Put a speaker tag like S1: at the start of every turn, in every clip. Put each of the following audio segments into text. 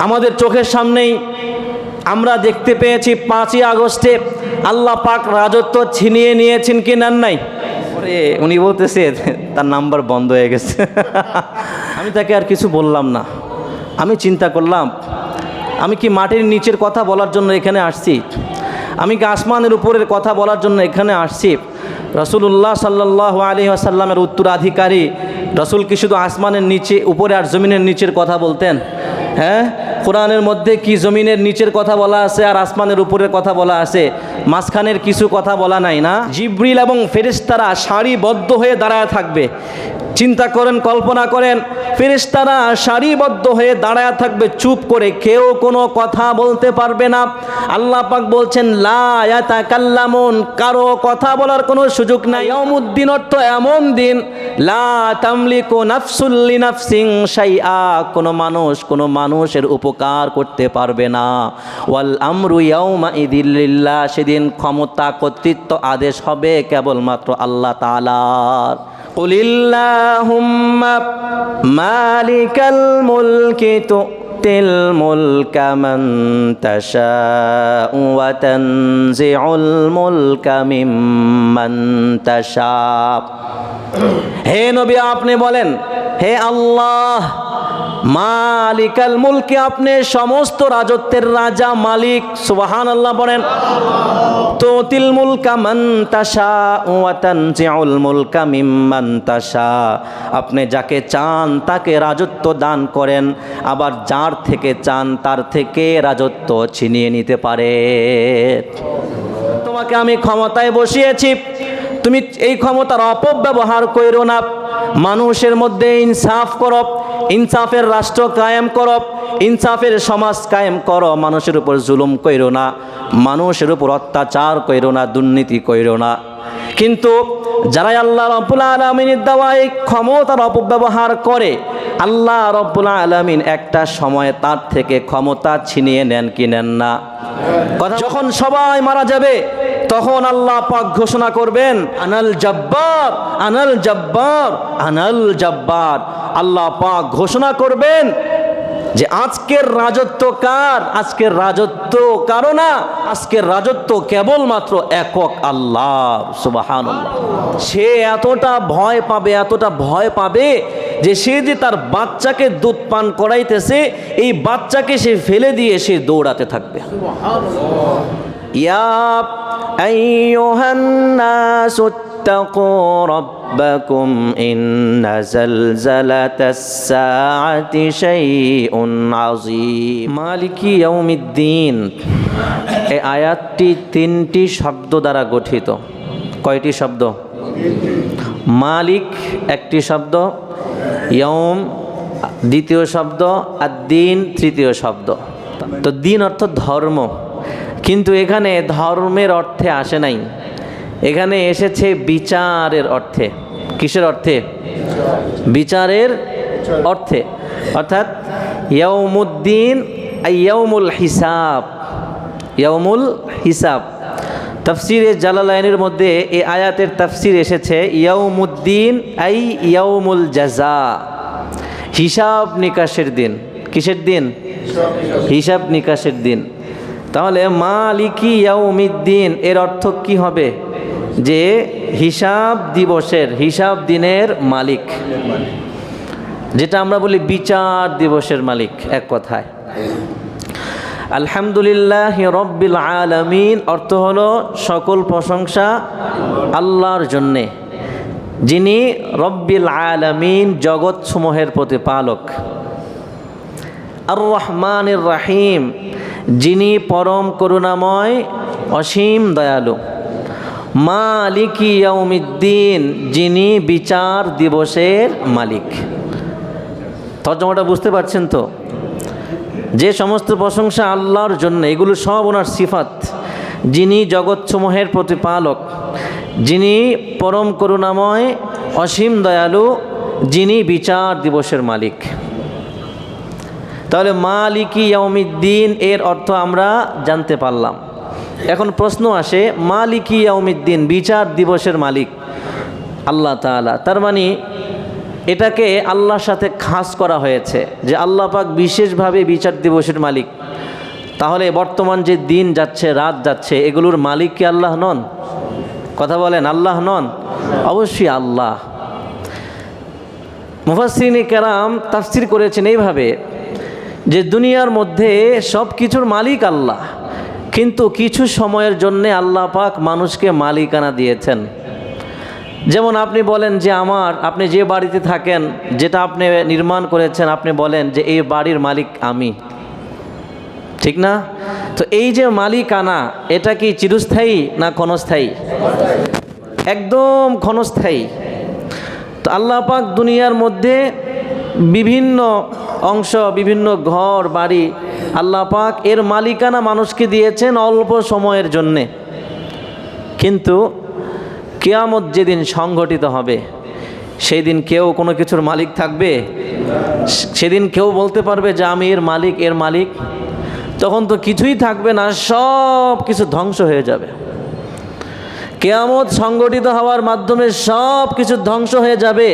S1: আমাদের চোখের সামনেই আমরা দেখতে পেয়েছি 5ই আগস্টে আল্লাহ পাক রাজত্ব ছিনিয়ে নিয়েছেন কি নেন নাই? উনি বলতেছে তার নাম্বার বন্ধ হয়ে গেছে। আমি তাকে আর কিছু বললাম না। আমি চিন্তা করলাম, আমি কি মাটির নিচের কথা বলার জন্য এখানে আসছি? আমি কি আসমানের উপরের কথা বলার জন্য এখানে আসছি? রাসূলুল্লাহ সাল্লাল্লাহু আলাইহি ওয়াসাল্লামের উত্তরাধিকারী রাসূল কি শুধু আসমানের নিচে, উপরে আর জমিনের নিচের কথা বলতেন? হ্যাঁ, কোরআনের মধ্যে কি জমিনের নিচের কথা বলা আছে আর আসমানের উপরের কথা বলা আছে? মাঝখানের কিছু কথা বলা নাই না? জিবরিল এবং ফেরেশতারা সারিবদ্ধ হয়ে দাঁড়ায় থাকবে। চিন্তা করেন, কল্পনা করেন, ফেরেশতারা সারিবদ্ধ হয়ে দাঁড়ায় থাকবে চুপ করে, কেউ কোনো কথা বলতে পারবে না। আল্লাহ পাক বলছেন লা ইয়াতাকাল্লামুন, কারো কথা বলার কোনো সুযোগ নাই। ইয়াউমুদ্দিন অর্থ এমন দিন, লা তামলিকু নাফসুল লিনাফসিন শাইআ, কোনো মানুষের উপকার করতে পারবে না। ওয়াল আমরু ইয়াউমা ইযিল লিল্লাহ, সেদিন ক্ষমতা কর্তৃত্ব আদেশ হবে কেবলমাত্র আল্লাহ তাআলার। কুলিল্লাহুম্মা মালিকাল মুলকি তুতিল মুলকা মান তাশাউ ওয়া তানজিউল মুলকা মিম্মান তাশা। হে নবী, আপনি বলেন, হে আল্লাহ মালিকাল মুলকি, আপনি সমস্ত রাজত্বের রাজা, মালিক। সুবহানাল্লাহ বলেন। তুতিল মুলকা মান তাশা ওয়া তানজিউল মুলকা মিম্মান তাশা, আপনি যাকে চান তাকে রাজত্ব দান করেন, আবার যার থেকে চান তার থেকে রাজত্ব ছিনিয়ে নিতে পারে। তোমাকে আমি ক্ষমতায় বসিয়েছি, তুমি এই ক্ষমতার অপব্যবহার কইরো না। মানুষের মধ্যে ইনসাফ করো, ইনসাফের রাষ্ট্র কায়েম করো, ইনসাফের সমাজ কায়েম করো। মানুষের উপর জুলুম কইরো না, মানুষের উপর অত্যাচার কইরো না, দুর্নীতি কইরো না। কিন্তু যারাই আল্লাহ রাব্বুল আলামিনের দেওয়া এই ক্ষমতার অপব্যবহার করে, আল্লাহ রাব্বুল আলামিন একটা সময়ে তার থেকে ক্ষমতা ছিনিয়ে নেন কি নেন না? যখন সবাই মারা যাবে তখন আল্লাহ পাক ঘোষণা করবেন আনাল জব্বার, আনাল জব্বার, আনাল জব্বার। আল্লাহ পাক ঘোষণা করবেন যে আজকের রাজত্ব কার? আজকের রাজত্ব কারো না, আজকের রাজত্ব কেবলমাত্র একক আল্লাহ। সুবহানাল্লাহ। সে এতটা ভয় পাবে, এতটা ভয় পাবে যে সে যে তার বাচ্চাকে দুধ পান করাইতেছে, এই বাচ্চাকে সে ফেলে দিয়ে সে দৌড়াতে থাকবে। ইয়া আইয়ুহান নাসু ইত্তাকু রাব্বাকুম ইন্না যালজালাতাস সাআতি শাইউন আযীম। মালিকি ইয়াউমিদ্দিন, এই আয়াতটি 3টি শব্দ দ্বারা গঠিত। কয়টি শব্দ? মালিক একটি শব্দ, ইয়াউম দ্বিতীয় শব্দ, আদ-দ্বীন তৃতীয় শব্দ। তো দিন অর্থ ধর্ম, কিন্তু এখানে ধর্মের অর্থে আসে নাই, এখানে এসেছে বিচারের অর্থে। কিসের অর্থে? বিচারের অর্থে। অর্থাৎ ইয়াউমুদ্দিন ইয়াউমুল হিসাব, ইয়াউমুল হিসাব। তাফসিরে জালালাইনের মধ্যে এই আয়াতের তাফসির এসেছে ইয়াউমুদ্দিন আই ইয়াউমুল জাযা, হিসাব নিকাশের দিন। কিসের দিন? হিসাব নিকাশের দিন। তাহলে মালিকি ইয়াউমিদ্দিন এর অর্থ কি হবে? যে হিসাব দিবসের, হিসাব দিনের মালিক, যেটা আমরা বলি বিচার দিবসের মালিক এক কথায়। আলহামদুলিল্লাহ রব্বিল আলামিন অর্থ হলো সকল প্রশংসা আল্লাহর জন্যে, যিনি রব্বিল আলামিন জগৎ সমূহের প্রতিপালক। আর রহমানির রহিম, যিনি পরম করুণাময় অসীম দয়ালু। মালিকি ইয়াউমিদ্দিন, যিনি বিচার দিবসের মালিক। তর্জমাটা বুঝতে পারছেন তো? যে সমস্ত প্রশংসা আল্লাহর জন্য, এগুলো সব ওনার সিফাত। যিনি জগৎসমূহের প্রতিপালক, যিনি পরম করুণাময় অসীম দয়ালু, যিনি বিচার দিবসের মালিক। তাহলে মালিকি ইয়াউমিদ্দিন এর অর্থ আমরা জানতে পারলাম। এখন প্রশ্ন আসে, মালিকি ইয়াউমিদ্দিন বিচার দিবসের মালিক আল্লাহ তাআলা, তার মানে এটাকে আল্লাহর সাথে খাস করা হয়েছে যে আল্লাহ পাক বিশেষভাবে বিচার দিবসের মালিক। তাহলে বর্তমান যে দিন যাচ্ছে, রাত যাচ্ছে, এগুলোর মালিক কি আল্লাহ নন? কথা বলেন, আল্লাহ নন? অবশ্যই আল্লাহ। মুফাসসিরিনে কেরাম তাফসীর করেছেন এইভাবে যে দুনিয়ার মধ্যে সব কিছুর মালিক আল্লাহ, কিন্তু কিছু সময়ের জন্যে আল্লাহ পাক মানুষকে মালিকানা দিয়েছেন। যেমন আপনি বলেন যে আপনি যে বাড়িতে থাকেন, যেটা আপনি নির্মাণ করেছেন, আপনি বলেন যে এই বাড়ির মালিক আমি, ঠিক না? তো এই যে মালিকানা, এটা কি চিরস্থায়ী না ক্ষণস্থায়ী? একদম ক্ষণস্থায়ী। তো আল্লাহ পাক দুনিয়ার মধ্যে বিভিন্ন অংশ, বিভিন্ন ঘর বাড়ি আল্লাহ পাক এর মালিকানা মানুষকে দিয়েছেন অল্প সময়ের জন্যে। কিন্তু কিয়ামত যেদিন সংঘটিত হবে, সেই দিন কেউ কোনো কিছুর মালিক থাকবে? সেদিন কেউ বলতে পারবে যে আমি এর মালিক, এর মালিক? তখন তো কিছুই থাকবে না, সব কিছু ধ্বংস হয়ে যাবে। কিয়ামত সংগঠিত হওয়ার মাধ্যমে সব কিছু ধ্বংস হয়ে যাবে।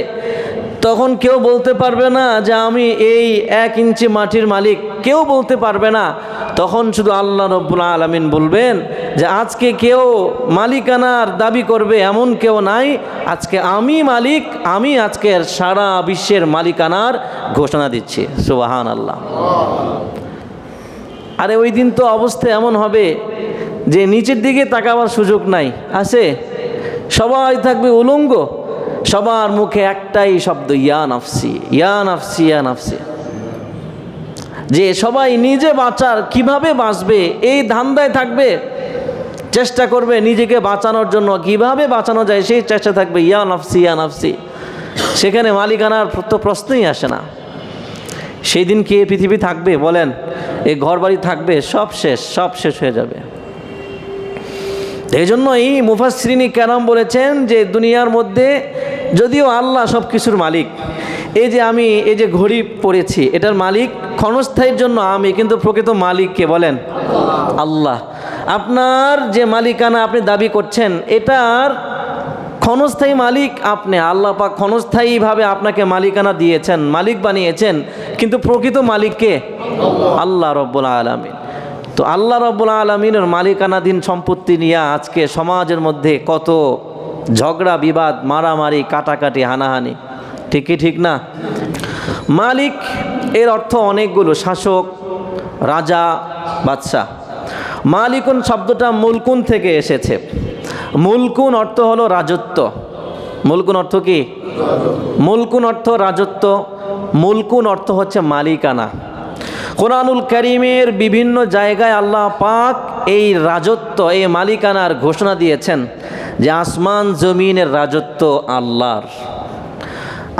S1: তখন কেউ বলতে পারবে না যে আমি এই 1 ইঞ্চি মাটির মালিক, কেউ বলতে পারবে না। তখন শুধু আল্লাহ রব্বুল আলামিন বলবেন যে আজকে কেউ মালিকানার দাবি করবে এমন কেউ নাই, আজকে আমি মালিক, আমি আজকের সারা বিশ্বের মালিকানার ঘোষণা দিচ্ছি। সুবহানাল্লাহ। আরে ওই দিন তো অবস্থা এমন হবে যে নিচের দিকে তাকাবার সুযোগ নাই, আছে? সবাই থাকবে উলঙ্গ, সবার মুখে একটাই শব্দ, ইয়া নাফসি, ইয়া নাফসি, ইয়া নাফসি। যে সবাই নিজে বাঁচার, কিভাবে বাঁচবে এই ধান্দায় থাকবে, চেষ্টা করবে নিজেকে বাঁচানোর জন্য, কিভাবে বাঁচানো যায় সেই চেষ্টা থাকবে, ইয়া নাফসি, ইয়া নাফসি। সেখানে মালিকানার তো প্রশ্নই আসে না। সেই দিন কি পৃথিবী থাকবে বলেন? এই ঘর বাড়ি থাকবে? সব শেষ, সব শেষ হয়ে যাবে। এই জন্যই মুফাসসিরিনে কেরাম বলেছেন যে দুনিয়ার মধ্যে যদিও আল্লাহ সব কিছুর মালিক, এই যে আমি এই যে ঘড়ি পরেছি এটার মালিক ক্ষণস্থায়ীর জন্য আমি, কিন্তু প্রকৃত মালিক কে বলেন? আল্লাহ। আপনার যে মালিকানা আপনি দাবি করছেন, এটার ক্ষণস্থায়ী মালিক আপনি। আল্লাহ পাক ক্ষণস্থায়ীভাবে আপনাকে মালিকানা দিয়েছেন, মালিক বানিয়েছেন, কিন্তু প্রকৃত মালিক কে? আল্লাহ রব্বুল আলামিন। তো আল্লাহ রব্বুল আলামিনের মালিকানাধীন সম্পত্তি নিয়ে আজকে সমাজের মধ্যে কত ঝগড়া বিবাদ, মারামারি, কাটাকাটি, হানাহানি, ঠিকই ঠিক না? মালিক এর অর্থ অনেকগুলো, শাসক, রাজা, বাদশাহ। মালিকুন শব্দটা মুলকুন থেকে এসেছে। মুলকুন অর্থ হলো রাজত্ব। মুলকুন অর্থ কি? মুলকুন অর্থ রাজত্ব, মুলকুন অর্থ হচ্ছে মালিকানা। কোরআনুল কারীমের বিভিন্ন জায়গায় আল্লাহ পাক এই রাজত্ব, এই মালিকানার ঘোষণা দিয়েছেন যে আসমান জমিনের রাজত্ব আল্লাহর।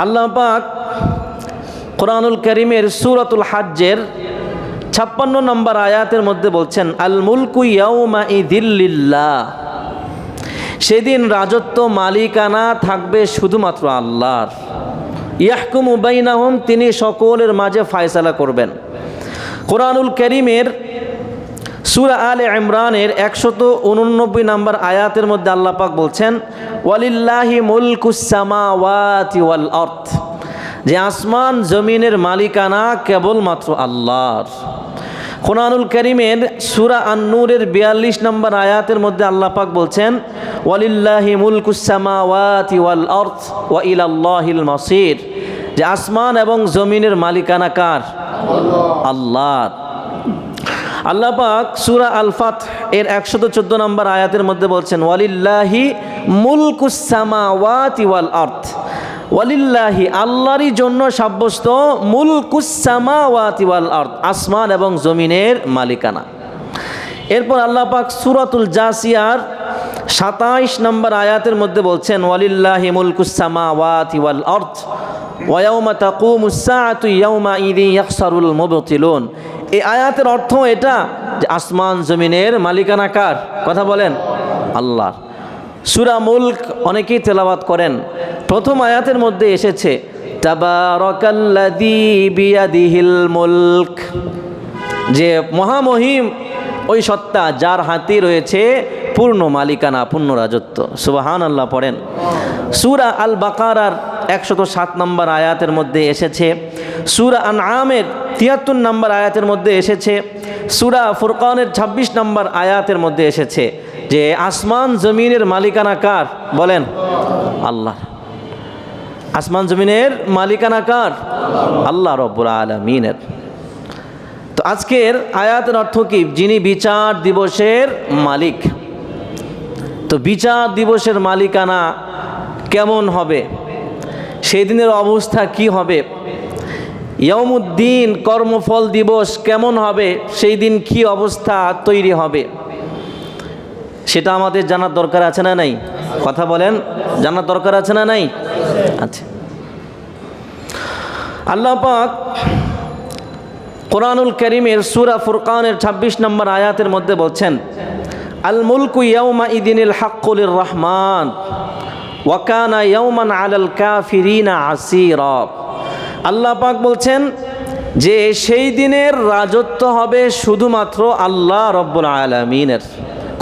S1: আল্লাহ পাক কোরআনুল কারীমের সূরাতুল হজ্জের 56 নম্বর আয়াতের মধ্যে বলছেন, আল মুলকু ইয়াউমা ইযিল লিল্লাহ। সেদিন রাজত্ব, মালিকানা থাকবে শুধুমাত্র আল্লাহর। ইয়াহকুমু বাইনাহুম, তিনি সকলের মাঝে ফায়সালা করবেন। কোরআনুল কারীমের সূরা আলে ইমরানের 189 নম্বর আয়াতের মধ্যে আল্লাহ পাক বলছেন, ওয়ালিল্লাহি মুলকুস সামাওয়াতি ওয়াল আরদ, যে আসমান জমিনের মালিকানা কেবলমাত্র আল্লাহর। কোরআনুল কারীমের সূরা আন-নূরের 42 নম্বর আয়াতের মধ্যে আল্লাহ পাক বলছেন, ওয়ালিল্লাহি মুলকুস সামাওয়াতি ওয়াল আরদ ওয়া ইলাল্লাহিল মাসির, যে আসমান এবং জমিনের মালিকানা কার? আল্লাহর। আল্লাহ পাক সূরা আল ফাতহ এর 114 নম্বর আয়াতের মধ্যে বলছেন, ওয়ালিল্লাহি মুলকুস সামাওয়াতি ওয়াল আরদ, ওয়ালিল্লাহি আল্লাহরই জন্য সাব্যস্ত মুলকুস সামাওয়াতি ওয়াল আরদ, আসমান এবং জমিনের মালিকানা। এরপর আল্লাহ পাক সূরাতুল জাসিয়ার 27 নম্বর আয়াতের মধ্যে বলছেন, ওয়ালিল্লাহি মুলকুস সামাওয়াতি ওয়াল আরদ ওয়া ইয়াওমা তাকুমুস সাআতু ইয়াওমা ইযি ইয়াখসারুল মুবতিলুন। এই আয়াতের অর্থ এটা যে আসমান জমিনের মালিকানা কার? কথা বলেন, আল্লাহ। সূরা মুলক অনেকেই তেলাওয়াত করেন। প্রথম আয়াতের মধ্যে এসেছে, তাবারাকাল্লাযী বিয়াদিহিল মুলক, যে মহামহিম ওই সত্তা যার হাতে রয়েছে পূর্ণ মালিকানা, পূর্ণ রাজত্ব। সুবহানাল্লাহ পড়েন। সূরা আল বাকারার 107 নম্বর আয়াতের মধ্যে এসেছে, সূরা আনআমের 73 নম্বর আয়াতের মধ্যে এসেছে, সূরা ফুরকানের 26 নম্বর আয়াতের মধ্যে এসেছে যে আসমান জমিনের মালিকানা কার? বলেন, আল্লাহ। আসমান জমিনের মালিকানা কার? আল্লাহ রাব্বুল আলামিনের। তো আজকের আয়াতের অর্থ কি? যিনি বিচার দিবসের মালিক। তো বিচার দিবসের মালিকানা কেমন হবে, সেই দিনের অবস্থা কি হবে, ইয়াউমুদ্দিন কর্মফল দিবস কেমন হবে, সেই দিন কি অবস্থা তৈরি হবে, সেটা আমাদের জানার দরকার আছে না নাই? কথা বলেন, জানার দরকার আছে না নাই? আচ্ছা, আল্লাহ পাক কোরআনুল কারীমের সূরা ফুরকানের 26 নম্বর আয়াতের মধ্যে বলছেন, আল মুলকু ইয়াউমা ইদিনিল হাক্কু লির রহমান ওয়া কানা ইয়াউমান আলাল কাফিরিনা আসীরা। আল্লাহ পাক বলছেন যে সেই দিনের রাজত্ব হবে শুধুমাত্র আল্লাহ রাব্বুল আলামিনের।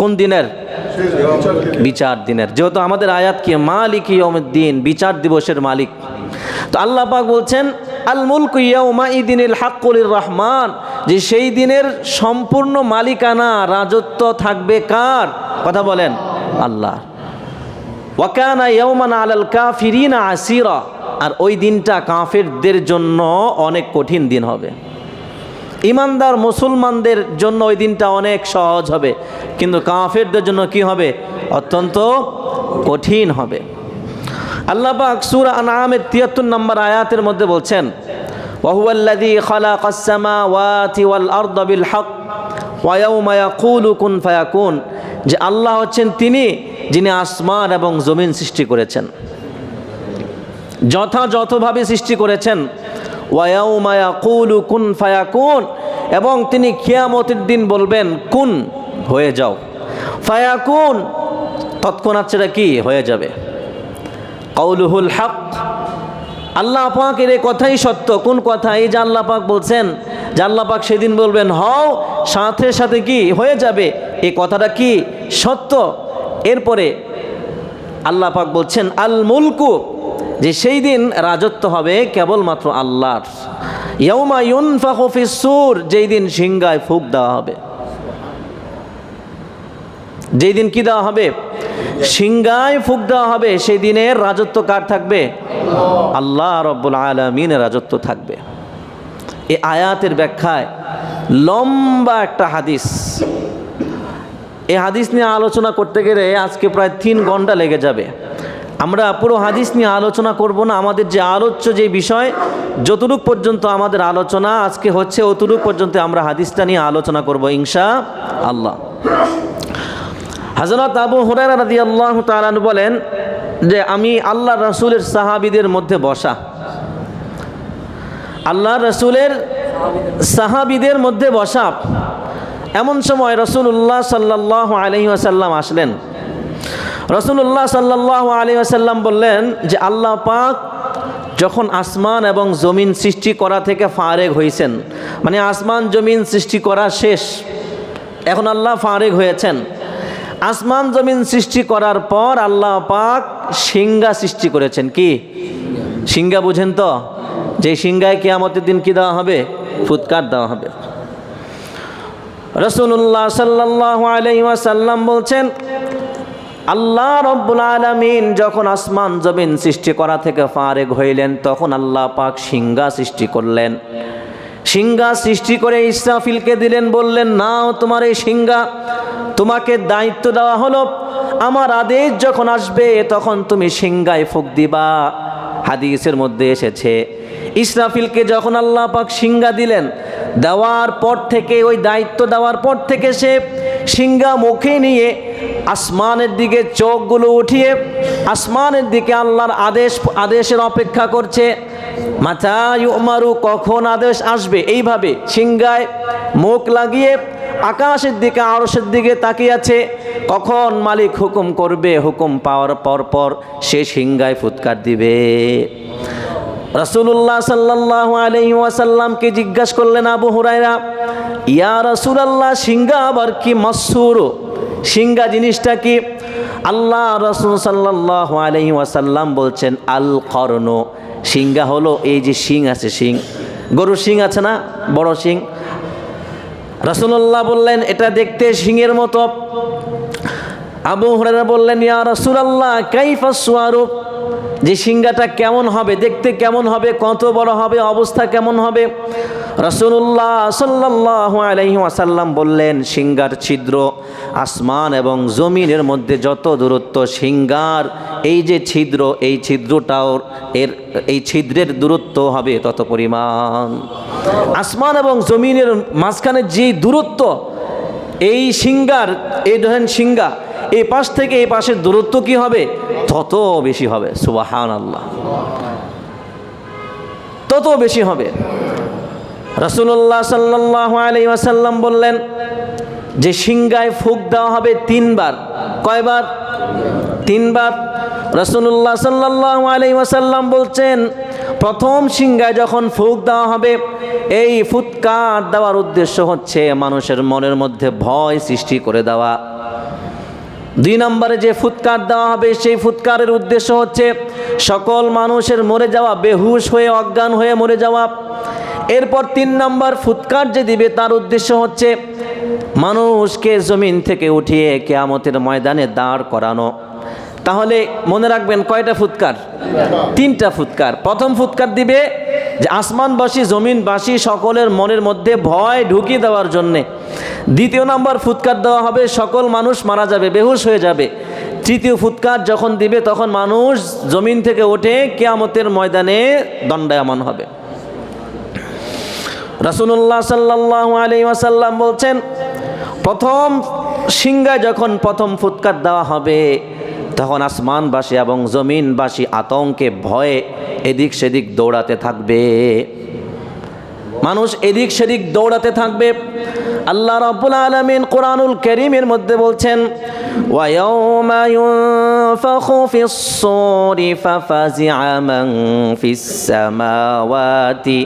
S1: কোন দিনের? বিচার দিনের। যেহেতু আমাদের আয়াত কি মালিক ইয়াউমিদ্দিন, বিচার দিবসের মালিক। তো আল্লাহ পাক বলছেন আল মুলকু ইয়াউমা ইদিনিল হাক্কু লির রহমান, যে সেই দিনের সম্পূর্ণ মালিকানা রাজত্ব থাকবে কার? কথা বলেন, আল্লাহ। ওয়া কানা ইয়াউমান আলাল কাফিরিনা আসীরা, আর ওই দিনটা কাফেরদের জন্য অনেক কঠিন দিন হবে। ইমানদার মুসলমানদের জন্য ওই দিনটা অনেক সহজ হবে, কিন্তু কাফেরদের জন্য কি হবে? অত্যন্ত কঠিন হবে। আল্লাহ পাক সূরা আনআমের 73 নম্বর আয়াতের মধ্যে বলছেন, ওয়া হুয়াল্লাযী খালাকাস সামাওয়াতি ওয়াল আরদা বিল হক ওয়া ইয়াওমা ইয়াকুলু কুন ফায়াকুন, যে আল্লাহ হচ্ছেন তিনি যিনি আসমান এবং জমিন সৃষ্টি করেছেন, যথাযথভাবে সৃষ্টি করেছেন। ওয়া ইয়াওমা ইয়াকুলু কুন ফায়াকুন, এবং তিনি কিয়ামতের দিন বলবেন কুন, হয়ে যাও। ফায়াকুন, তৎক্ষণাৎ সেটা কি হয়ে যাবে। কাউলুহুল হক, আল্লাহ পাকের এই কথাই সত্য। কোন কথা? এই যে আল্লাহ পাক বলছেন যে আল্লাহ পাক সেদিন বলবেন হও, সাথে সাথে কি হয়ে যাবে, এই কথাটা কি সত্য। এরপরে আল্লাহ পাক বলছেন আল মুলকু, যে সেই দিন রাজত্ব হবে কেবলমাত্র আল্লাহর। ইয়াউমা ইউনফাখু ফিস সূর, যেই দিন সিংহায় ফুঁক দেওয়া হবে। যেই দিন কি দেওয়া হবে? সিংহায় ফুঁক দেওয়া হবে। সেই দিনের রাজত্ব কার থাকবে? আল্লাহ রাব্বুল আলামিনের রাজত্ব থাকবে। এই আয়াতের ব্যাখ্যায় লম্বা একটা হাদিস, এই হাদিস নিয়ে আলোচনা করতে গেলে আজকে প্রায় 3 ঘন্টা লেগে যাবে। আমরা পুরো হাদিস নিয়ে আলোচনা করব না। আমাদের যে আলোচ্য যে বিষয়, যতটুক পর্যন্ত আমাদের আলোচনা আজকে হচ্ছে অতটুক পর্যন্ত আমরা হাদিসটা নিয়ে আলোচনা করব ইনশাআল্লাহ। হযরত আবু হুরায়রা রাদিয়াল্লাহু তাআলা আনহু বলেন যে আমি আল্লাহ রাসূলের সাহাবীদের মধ্যে বসা, আল্লাহ রাসূলের সাহাবীদের মধ্যে বসা। এমন সময় রাসূলুল্লাহ সাল্লাল্লাহু আলাইহি ওয়াসাল্লাম আসলেন। রাসূলুল্লাহ সাল্লাল্লাহু আলাইহি ওয়াসাল্লাম বললেন যে আল্লাহ পাক যখন আসমান এবং জমিন সৃষ্টি করা থেকে ফারেগ হয়েছেন, মানে আসমান জমিন সৃষ্টি করা শেষ, এখন আল্লাহ ফারেগ হয়েছেন। আসমান জমিন সৃষ্টি করার পর আল্লাহ পাক সিংহা সৃষ্টি করেছেন। কি সিংহা বুঝেন তো? যে সিংহায় কিয়ামতের দিন কি দেওয়া হবে? ফুৎকার দেওয়া হবে। রাসূলুল্লাহ সাল্লাল্লাহু আলাইহি ওয়াসাল্লাম বলছেন আল্লাহ রাব্বুল আলামিন যখন আসমান জমিন সৃষ্টি করা থেকে ফারেগ হইলেন, তখন আল্লাহ পাক সিংহা সৃষ্টি করলেন। সিংহা সৃষ্টি করে ইসরাফিলকে দিলেন, বললেন নাও তোমার এই সিংহা, তোমাকে দায়িত্ব দেওয়া হলো, আমার আদেশ যখন আসবে তখন তুমি সিংহায় ফুঁক দিবা। হাদিসের মধ্যে এসেছে ইসরাফিলকে যখন আল্লাহ পাক সিংহা দিলেন, দেওয়ার পর থেকে, ওই দায়িত্ব দেওয়ার পর থেকে সে সিংহা মুখে নিয়ে আসমানের দিকে চোখগুলো উঠিয়ে আসমানের দিকে আল্লাহর আদেশের অপেক্ষা করছে। মাতা ইউমারু, কখন আদেশ আসবে, এইভাবে সিংহায় মুখ লাগিয়ে আকাশের দিকে, আরশের দিকে তাকিয়ে আছে, কখন মালিক হুকুম করবে, হুকুম পাওয়ার পর সে সিংহায় ফুৎকার দিবে। রাসূলুল্লাহ সাল্লাল্লাহু আলাইহি ওয়াসাল্লামকে জিজ্ঞাসা করলেন আবু হুরায়রা, ইয়া রাসূলুল্লাহ, সিংহা আবার কি? মাসসুর, সিংহা জিনিসটা কি? আল্লাহ রাসূল সাল্লাল্লাহু আলাইহি ওয়াসাল্লাম বলছেন আল কর্ণ, সিংহা হলো এই যে শিং আছে, শিং, গরুর শিং আছে না, বড় শিং। রাসূলুল্লাহ বললেন এটা দেখতে শিংয়ের মতো। আবু হুরায়রা বললেন ইয়া রাসূলুল্লাহ কাইফা সুয়ারু, যে সিংহাটা কেমন হবে, দেখতে কেমন হবে, কত বড় হবে, অবস্থা কেমন হবে? রাসূলুল্লাহ সাল্লাল্লাহু আলাইহি ওয়াসাল্লাম বললেন সিংহার ছিদ্র আসমান এবং জমিনের মধ্যে যত দূরত্ব, সিংহার এই যে ছিদ্র, এই ছিদ্রটাও এই ছিদ্রের দূরত্ব হবে তত পরিমাণ। আসমান এবং জমিনের মাঝখানে যে দূরত্ব, এই সিংহার, এই ধরেন সিংহা এই পাশ থেকে এই পাশের দূরত্ব কি হবে? তত বেশি হবে। সুবহানাল্লাহ, তত বেশি হবে। রাসূলুল্লাহ সাল্লাল্লাহু আলাইহি ওয়াসাল্লাম বললেন যে সিংহায় ফুঁক দেওয়া হবে 3 বার। কয়বার? 3 বার। রাসূলুল্লাহ সাল্লাল্লাহু আলাইহি ওয়াসাল্লাম বলছেন প্রথম সিংহায় যখন ফুঁক দেওয়া হবে, এই ফুৎকার দেওয়ার উদ্দেশ্য হচ্ছে মানুষের মনের মধ্যে ভয় সৃষ্টি করে দেওয়া। 2 নম্বরে যে ফুৎকার দেওয়া হবে, সেই ফুৎকারের উদ্দেশ্য হচ্ছে সকল মানুষের মরে যাওয়া, বেহুশ হয়ে অজ্ঞান হয়ে মরে যাওয়া। এরপর 3 নম্বর ফুৎকার যে দিবে তার উদ্দেশ্য হচ্ছে মানুষকে জমিন থেকে উঠিয়ে কিয়ামতের ময়দানে দাঁড় করানো। তাহলে মনে রাখবেন কয়টা ফুৎকার? 3টা ফুৎকার। প্রথম ফুৎকার দিবে যে আসমানবাসী জমিনবাসী সকলের মনের মধ্যে ভয় ঢুকিয়ে দেওয়ার জন্যে। 2 নম্বর ফুৎকার দেওয়া হবে সকল মানুষ মারা যাবে, বেহুশ হয়ে যাবে। 3য় ফুৎকার যখন দিবে তখন মানুষ জমিন থেকে উঠে কিয়ামতের ময়দানে দণ্ডায়মান হবে। রাসূলুল্লাহ সাল্লাল্লাহু আলাইহি ওয়াসাল্লাম বলছেন প্রথম সিংহায় যখন প্রথম ফুৎকার দেওয়া হবে তখন আসমানবাসী এবং জমিনবাসী আতঙ্কে ভয়ে এদিক সেদিক দৌড়াতে থাকবে, মানুষ এদিক সেদিক দৌড়াতে থাকবে। আল্লাহ রাব্বুল আলামিন কোরআনুল কারীমের মধ্যে বলছেন ওয়া ইয়াউমা ইউনফাখু ফিস-সূরি ফাফাজি'a মান ফিস-সামাওয়াতি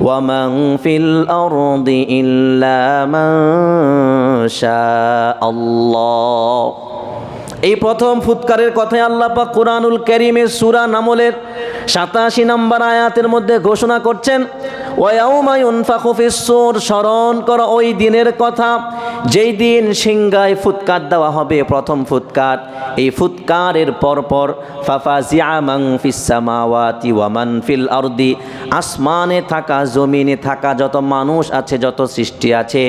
S1: ওয়া মান ফিল আরদি ইল্লা মান শাআল্লাহ। এই প্রথম ফুৎকারের কথাই আল্লাহ পাক কোরআনুল কারীমের সূরা নামলের 87 নম্বর আয়াতের মধ্যে ঘোষণা করছেন ওয়া ইয়াউমা ইউনফাখু ফিস-সূর, স্মরণ করো ওই দিনের কথা যেই দিন সিংহায় ফুৎকার দেওয়া হবে, প্রথম ফুৎকার। এই ফুৎকারের পরপর ফাফাজি'a মান ফিস-সামাওয়াতি ওয়া মান ফিল আরদি, আসমানে থাকা জমিনে থাকা যত মানুষ আছে, যত সৃষ্টি আছে,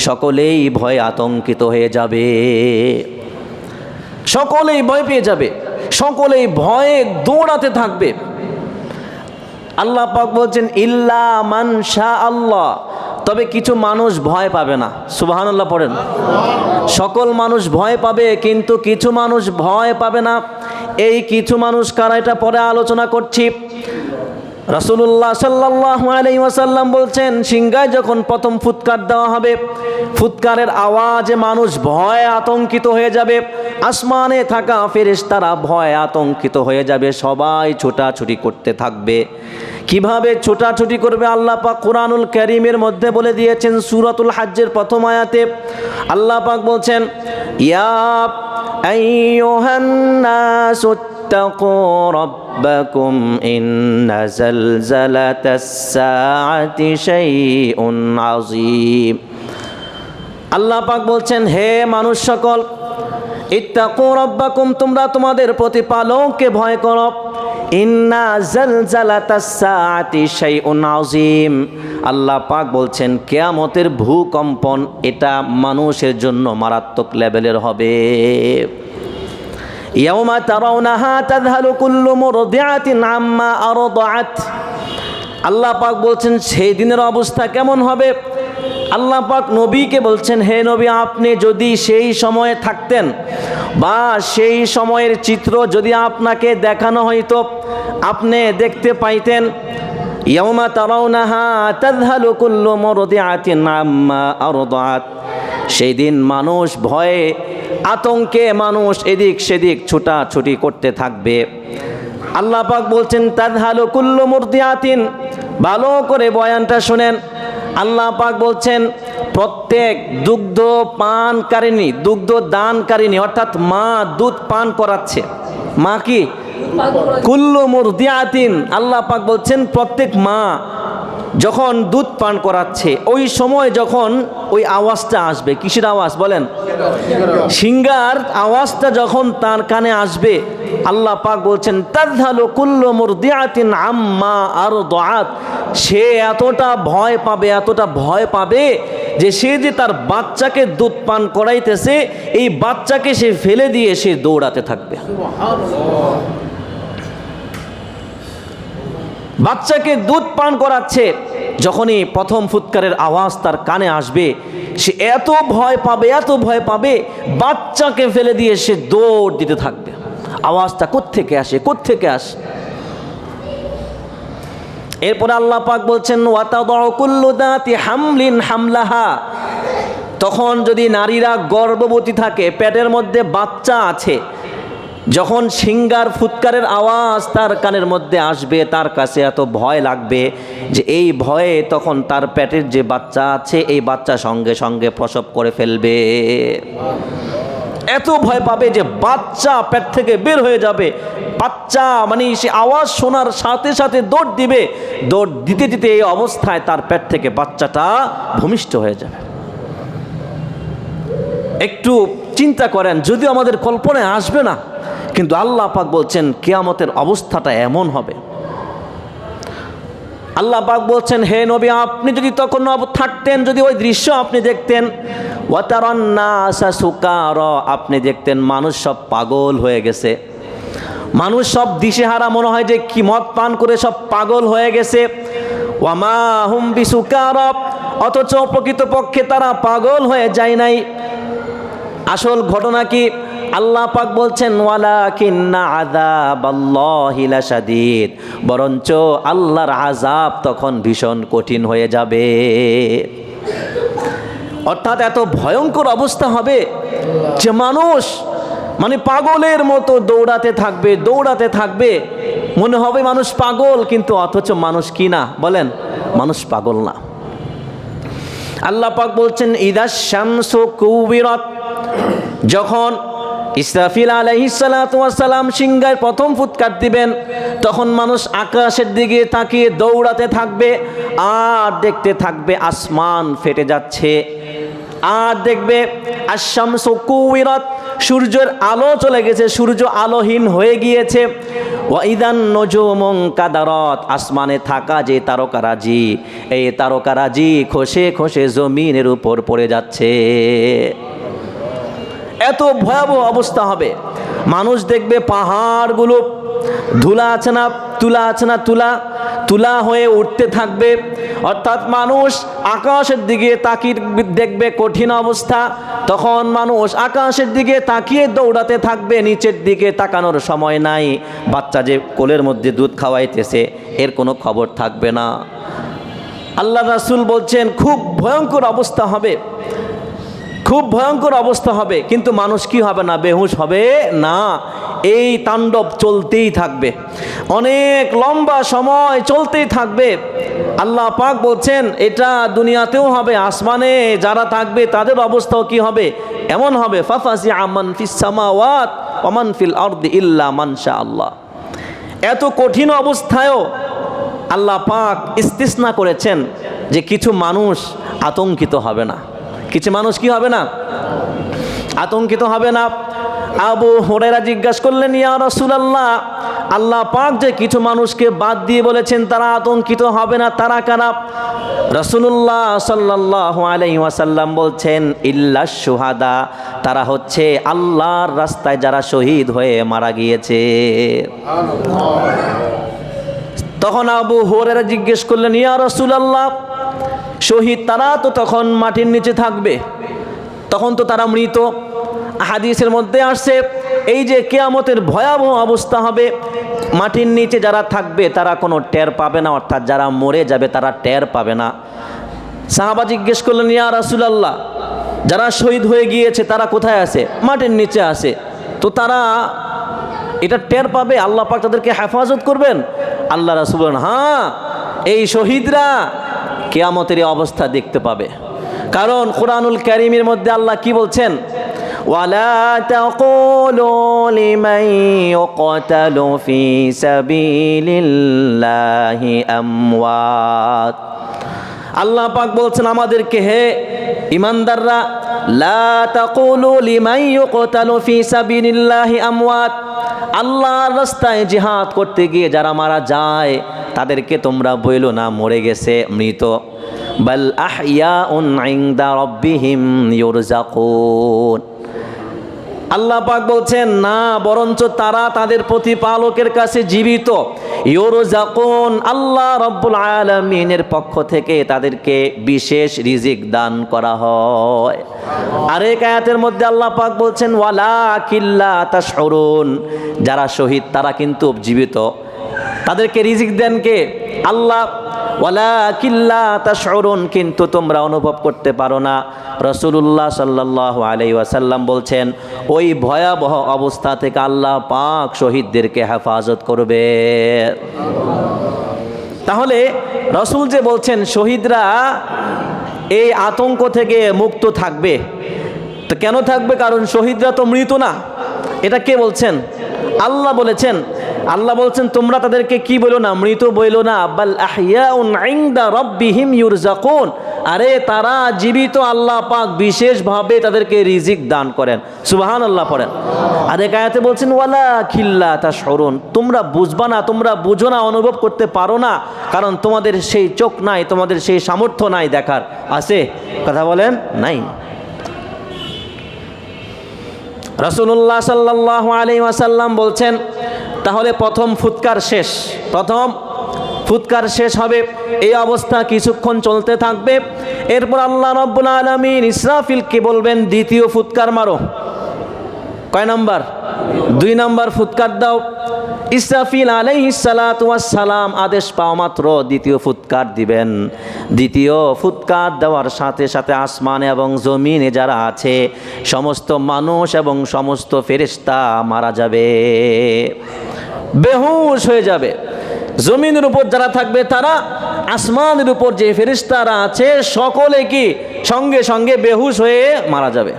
S1: সকলেই ভয়ে আতঙ্কিত হয়ে যাবে, সকলেই ভয় পেয়ে যাবে, সকলেই ভয়ে দৌড়াতে থাকবে। আল্লাহ পাক বলছেন ইল্লা মান শাআল্লাহ, তবে কিছু মানুষ ভয় পাবে না। সুবহানাল্লাহ পড়েন। সকল মানুষ ভয় পাবে কিন্তু কিছু মানুষ ভয় পাবে না। এই কিছু মানুষ কারা, এটা পরে আলোচনা করছি। রাসূলুল্লাহ সাল্লাল্লাহু আলাইহি ওয়াসাল্লাম বলছেন সিংহায় যখন প্রথম ফুৎকার দেওয়া হবে, ফুৎকারের আওয়াজে মানুষ ভয়ে আতঙ্কিত হয়ে যাবে, আসমানে থাকা ফেরেশতারা ভয়ে আতঙ্কিত হয়ে যাবে, সবাই ছোটাছুটি করতে থাকবে। কিভাবে ছোটাছুটি করবে আল্লাহ পাক কোরআনুল কারীমের মধ্যে বলে দিয়েছেন। সূরাতুল হজ্জের প্রথম আয়াতে আল্লাহ পাক বলছেন ইয়া আইয়ুহান নাসু ইত্তাকু রাব্বাকুম ইন্না জালজালাতাস সাআতি শাইউন আযীম। আল্লাহ পাক বলছেন হে মানুষ সকল, ইত্তাকু রাব্বাকুম, তোমরা তোমাদের প্রতিপালককে ভয় করো। ইন্না জালজালাতাস সাআতি শাইউন আযীম, আল্লাহ পাক বলছেন কিয়ামতের ভূকম্পন এটা মানুষের জন্য মারাত্মক লেভেলের হবে। ইয়াউমা তারাউনাহা তাযহালু কুল্লু মুরদিআতিন আম্মা আরদাআত, আল্লাহ পাক বলছেন সেই দিনের অবস্থা কেমন হবে। আল্লাহ পাক নবীকে বলছেন হে নবী, আপনি যদি সেই সময়ে থাকতেন বা সেই সময়ের চিত্র যদি আপনাকে দেখানো হইতো, আপনি দেখতে পাইতেন। ইয়াউমা তারাউনাহা তাযহালু কুল্লু মুরদিআতিন আম্মা আরদাআত, সেই দিন মানুষ ভয়ে আতঙ্কে মানুষ এদিক সেদিক ছুটাছুটি করতে থাকবে। আল্লাহ পাক বলছেন তাযহালু কুল্লু মুরদিআতিন, ভালো করে বয়ানটা শুনেন। আল্লাহ পাক বলছেন প্রত্যেক দুগ্ধ পানকারিনী, দুগ্ধ দানকারিনী অর্থাৎ মা দুধ পান করাচ্ছে, মা কি কুল্লু মুরদিআতিন, আল্লাহ পাক বলছেন প্রত্যেক মা যখন দুধ পান করাচ্ছে ওই সময় যখন ওই আওয়াজটা আসবে, কিসের আওয়াজ বলেন? সিংগার আওয়াজটা যখন তার কানে আসবে, আল্লাহ পাক বলছেন তাযহালু কুল্লু মুরদিআতিন আম্মা আরদাআত, সে এতটা ভয় পাবে, এতটা ভয় পাবে যে সে যে তার বাচ্চাকে দুধ পান করাইতেছে এই বাচ্চাকে সে ফেলে দিয়ে সে দৌড়াতে থাকবে। বাচ্চাকে দুধ পান করাচ্ছে, যখনই প্রথম ফুৎকারের আওয়াজ তার কানে আসবে সে এত ভয় পাবে, এত ভয় পাবে, বাচ্চাকে ফেলে দিয়ে সে দৌড় দিতে থাকবে। আওয়াজটা কোত্থেকে আসে, কোত্থেকে আসে? এরপরে আল্লাহ পাক বলছেন ওয়াতাদাউ কুল্লু দাতি হামলিন হামলাহা, তখন যদি নারীরা গর্ভবতী থাকে, পেটের মধ্যে বাচ্চা আছে, যখন সিংগার ফুৎকারের আওয়াজ তার কানের মধ্যে আসবে তার কাছে এত ভয় লাগবে যে এই ভয়ে তখন তার পেটের যে বাচ্চা আছে এই বাচ্চা সঙ্গে সঙ্গে প্রসব করে ফেলবে। এত ভয় পাবে যে বাচ্চা পেট থেকে বের হয়ে যাবে, বাচ্চা মানে সে আওয়াজ শোনার সাথে সাথে দৌড় দিবে, দৌড় দিতে দিতে এই অবস্থায় তার পেট থেকে বাচ্চাটা ভূমিষ্ঠ হয়ে যাবে। একটু চিন্তা করেন, যদিও আমাদের কল্পনায় আসবে না, কিন্তু আল্লাহ পাক বলছেন কিয়ামতের অবস্থাটা এমন হবে। আল্লাহ পাক বলছেন হে নবী, আপনি যদি তখন থাকতেন, যদি ওই দৃশ্য আপনি দেখতেন, ওয়াতারান নাসা সুকারা, আপনি দেখতেন মানুষ সব পাগল হয়ে গেছে, মানুষ সব দিশেহারা, মনে হয় যে কি মদ পান করে সব পাগল হয়ে গেছে। ওয়ামা হুম বিসুকারা, অথচ প্রকৃতপক্ষে তারা পাগল হয়ে যায় নাই। আসল ঘটনা কি? আল্লাহ পাক বলছেন ওয়ালাকিন্না আযাবাল্লাহি লাশাদীদ, বরঞ্চ আল্লাহর আযাব তখন ভীষণ কঠিন হয়ে যাবে। অর্থাৎ এত ভয়ঙ্কর অবস্থা হবে যে মানুষ মানে পাগলের মতো দৌড়াতে থাকবে, দৌড়াতে থাকবে, মনে হবে মানুষ পাগল, কিন্তু অথচ মানুষ কি না বলেন? মানুষ পাগল না। আল্লাহ পাক বলছেন ইদাশ শামসু কুবিরাত, যখন ইসরাফিল আলাইহিস সালাতু ওয়াস সালাম সিংহায় প্রথম ফুৎকার দিবেন তখন মানুষ আকাশের দিকে তাকিয়ে দৌড়াতে থাকবে আর দেখতে থাকবে আসমান ফেটে যাচ্ছে, আর দেখবে আশ-শামসু কুবিরাত, সূর্যের আলো চলে গেছে, সূর্য আলোহীন হয়ে গিয়েছে। ওয়া ইদান নুজুমুন কাদারাত, আসমানে থাকা যে তারকারাজি, এই তারকারাজি খসে খসে জমিনের উপর পড়ে যাচ্ছে। এত ভয়াবহ অবস্থা হবে। মানুষ দেখবে পাহাড়গুলো ধুলা আছে না তুলা আছে না তুলা হয়ে উঠতে থাকবে, অর্থাৎ মানুষ আকাশের দিকে তাকিয়ে দেখবে কঠিন অবস্থা, তখন মানুষ আকাশের দিকে তাকিয়ে দৌড়াতে থাকবে, নিচের দিকে তাকানোর সময় নাই। বাচ্চা যে কোলের মধ্যে দুধ খাওয়াইতেছে এর কোনো খবর থাকবে না। আল্লাহ রাসূল বলছেন খুব ভয়ঙ্কর অবস্থা হবে, খুব ভয়ঙ্কর অবস্থা হবে, কিন্তু মানুষ কি হবে না? বেহুশ হবে না। এই তাণ্ডব চলতেই থাকবে, অনেক লম্বা সময় চলতেই থাকবে। আল্লাহ পাক বলছেন এটা দুনিয়াতেও হবে, আসমানে যারা থাকবে তাদের অবস্থাও কি হবে? এমন হবে ফাফাজিআ মান ফিস সামাওয়াত ওয়া মান ফিল আরদি ইল্লা মান শাআল্লাহ। এত কঠিন অবস্থায়ও আল্লাহ পাক ইস্তিসনা করেছেন যে কিছু মানুষ আতঙ্কিত হবে না, কিছু মানুষ কি হবে না? আতঙ্কিত হবে না। আবু হুরায়রা জিজ্ঞাসা করলেন ইয়া রাসূলুল্লাহ, আল্লাহ পাক যে কিছু মানুষকে বাদ দিয়ে বলেছেন তারা আতঙ্কিত হবে না, তারা কারা? রাসূলুল্লাহ সাল্লাল্লাহু আলাইহি ওয়াসাল্লাম বলছেন ইল্লাশ শুহাদা, তারা হচ্ছে আল্লাহর রাস্তায় যারা শহীদ হয়ে মারা গিয়েছে। তখন আবু হুরায়রা জিজ্ঞেস করলেন ইয়া রাসূলুল্লাহ, শহীদ তারা তো তখন মাটির নিচে থাকবে, তখন তো তারা মৃত। হাদিসের মধ্যে আসছে এই যে কিয়ামতের ভয়াবহ অবস্থা হবে, মাটির নিচে যারা থাকবে তারা কোনো টের পাবে না, অর্থাৎ যারা মরে যাবে তারা টের পাবে না। সাহাবা জিজ্ঞেস করলেন ইয়া রাসূলুল্লাহ, যারা শহীদ হয়ে গিয়েছে তারা কোথায় আছে? মাটির নিচে আছে, তো তারা এটা টের পাবে, আল্লাহ পাক তাদেরকে হেফাজত করবেন? আল্লাহ রাসূল বলেন হ্যাঁ, এই শহীদরা কিয়ামতের অবস্থা দেখতে পাবে। কারণ কুরআনুল কারীমের মধ্যে আল্লাহ কি বলছেন, ওয়ালা তাকুলু লিমান ইউকতালু ফি সাবিলিল্লাহি আমওয়াত। আল্লাহ পাক বলছেন আমাদেরকে, হে ঈমানদাররা, লা তাকুলু লিমান ইউকতালু ফি সাবিলিল্লাহি আমওয়াত, আল্লাহর রাস্তায় জিহাদ করতে গিয়ে যারা মারা যায় তাদেরকে তোমরা বইলো না মরে গেছে, মৃত। বাল আহইয়াউন ইনদা রাব্বিহিম ইউরজাকুন। আল্লাহ পাক বলছেন না, বরঞ্চ তারা তাদের প্রতিপালকের কাছে জীবিত। ইউরজাকুন, আল্লাহ রাব্বুল আলামিনের পক্ষ থেকে তাদেরকে বিশেষ রিজিক দান করা হয়। আরেক আয়াতের মধ্যে আল্লাহ পাক বলছেন ওয়ালাকিল্লা তাশউরুন, যারা শহীদ তারা কিন্তু জীবিত, তাদেরকে রিজিক দেন কে? আল্লাহ। ওয়ালাকিল্লা তাশউরুন, কিন্তু তোমরা অনুভব করতে পারো না। রাসূলুল্লাহ সাল্লাল্লাহু আলাইহি ওয়াসাল্লাম বলছেন ওই ভয়াবহ অবস্থা থেকে আল্লাহ পাক শহীদদেরকে হেফাজত করবে। তাহলে রাসূল যে বলছেন শহীদরা এই আতঙ্ক থেকে মুক্ত থাকবে, তো কেন থাকবে? কারণ শহীদরা তো মৃত না। এটা কে বলছেন? আল্লাহ বলেছেন। আল্লাহ বলছেন তোমরা তাদেরকে কি বলো না, মৃত বইলো না, বাল আহইয়াউন ইনদা রাব্বিহিম ইউরজাকুন, আরে তারা জীবিত, আল্লাহ পাক বিশেষভাবে তাদেরকে রিজিক দান করেন। সুবহানাল্লাহ পড়েন। আর এক আয়াতে বলছেন ওয়ালাকিল্লা তাশউরুন, তোমরা বুঝবা না, তোমরা বুঝো না, অনুভব করতে পারো না, কারণ তোমাদের সেই চোখ নাই, তোমাদের সেই সামর্থ্য নাই দেখার। আছে? কথা বলেন, নাই। রাসূলুল্লাহ সাল্লাল্লাহু আলাইহি ওয়াসাল্লাম বলছেন তাহলে প্রথম ফুৎকার শেষ, প্রথম ফুৎকার শেষ হবে, এই অবস্থা কিছুক্ষণ চলতে থাকবে। এরপর আল্লাহ রাব্বুল আলামিন ইসরাফিলকে বলবেন দ্বিতীয় ফুৎকার মারো। কয় নাম্বার? 2 নাম্বার ফুৎকার দাও। ইসরাফিল আলাইহিস সালাতু ওয়াস সালাম আদেশ পাওয়া মাত্র দ্বিতীয় ফুৎকার দিবেন। দ্বিতীয় ফুৎকার দেওয়ার সাথে সাথে আসমানে এবং জমিনে যারা আছে সমস্ত মানুষ এবং সমস্ত ফেরেশতা মারা যাবে, বেহুশ হয়ে যাবে। জমিনের উপর যারা থাকবে তারা, আসমানের উপর যে ফেরেশতারা আছে সকলে কি সঙ্গে সঙ্গে বেহুশ হয়ে মারা যাবে।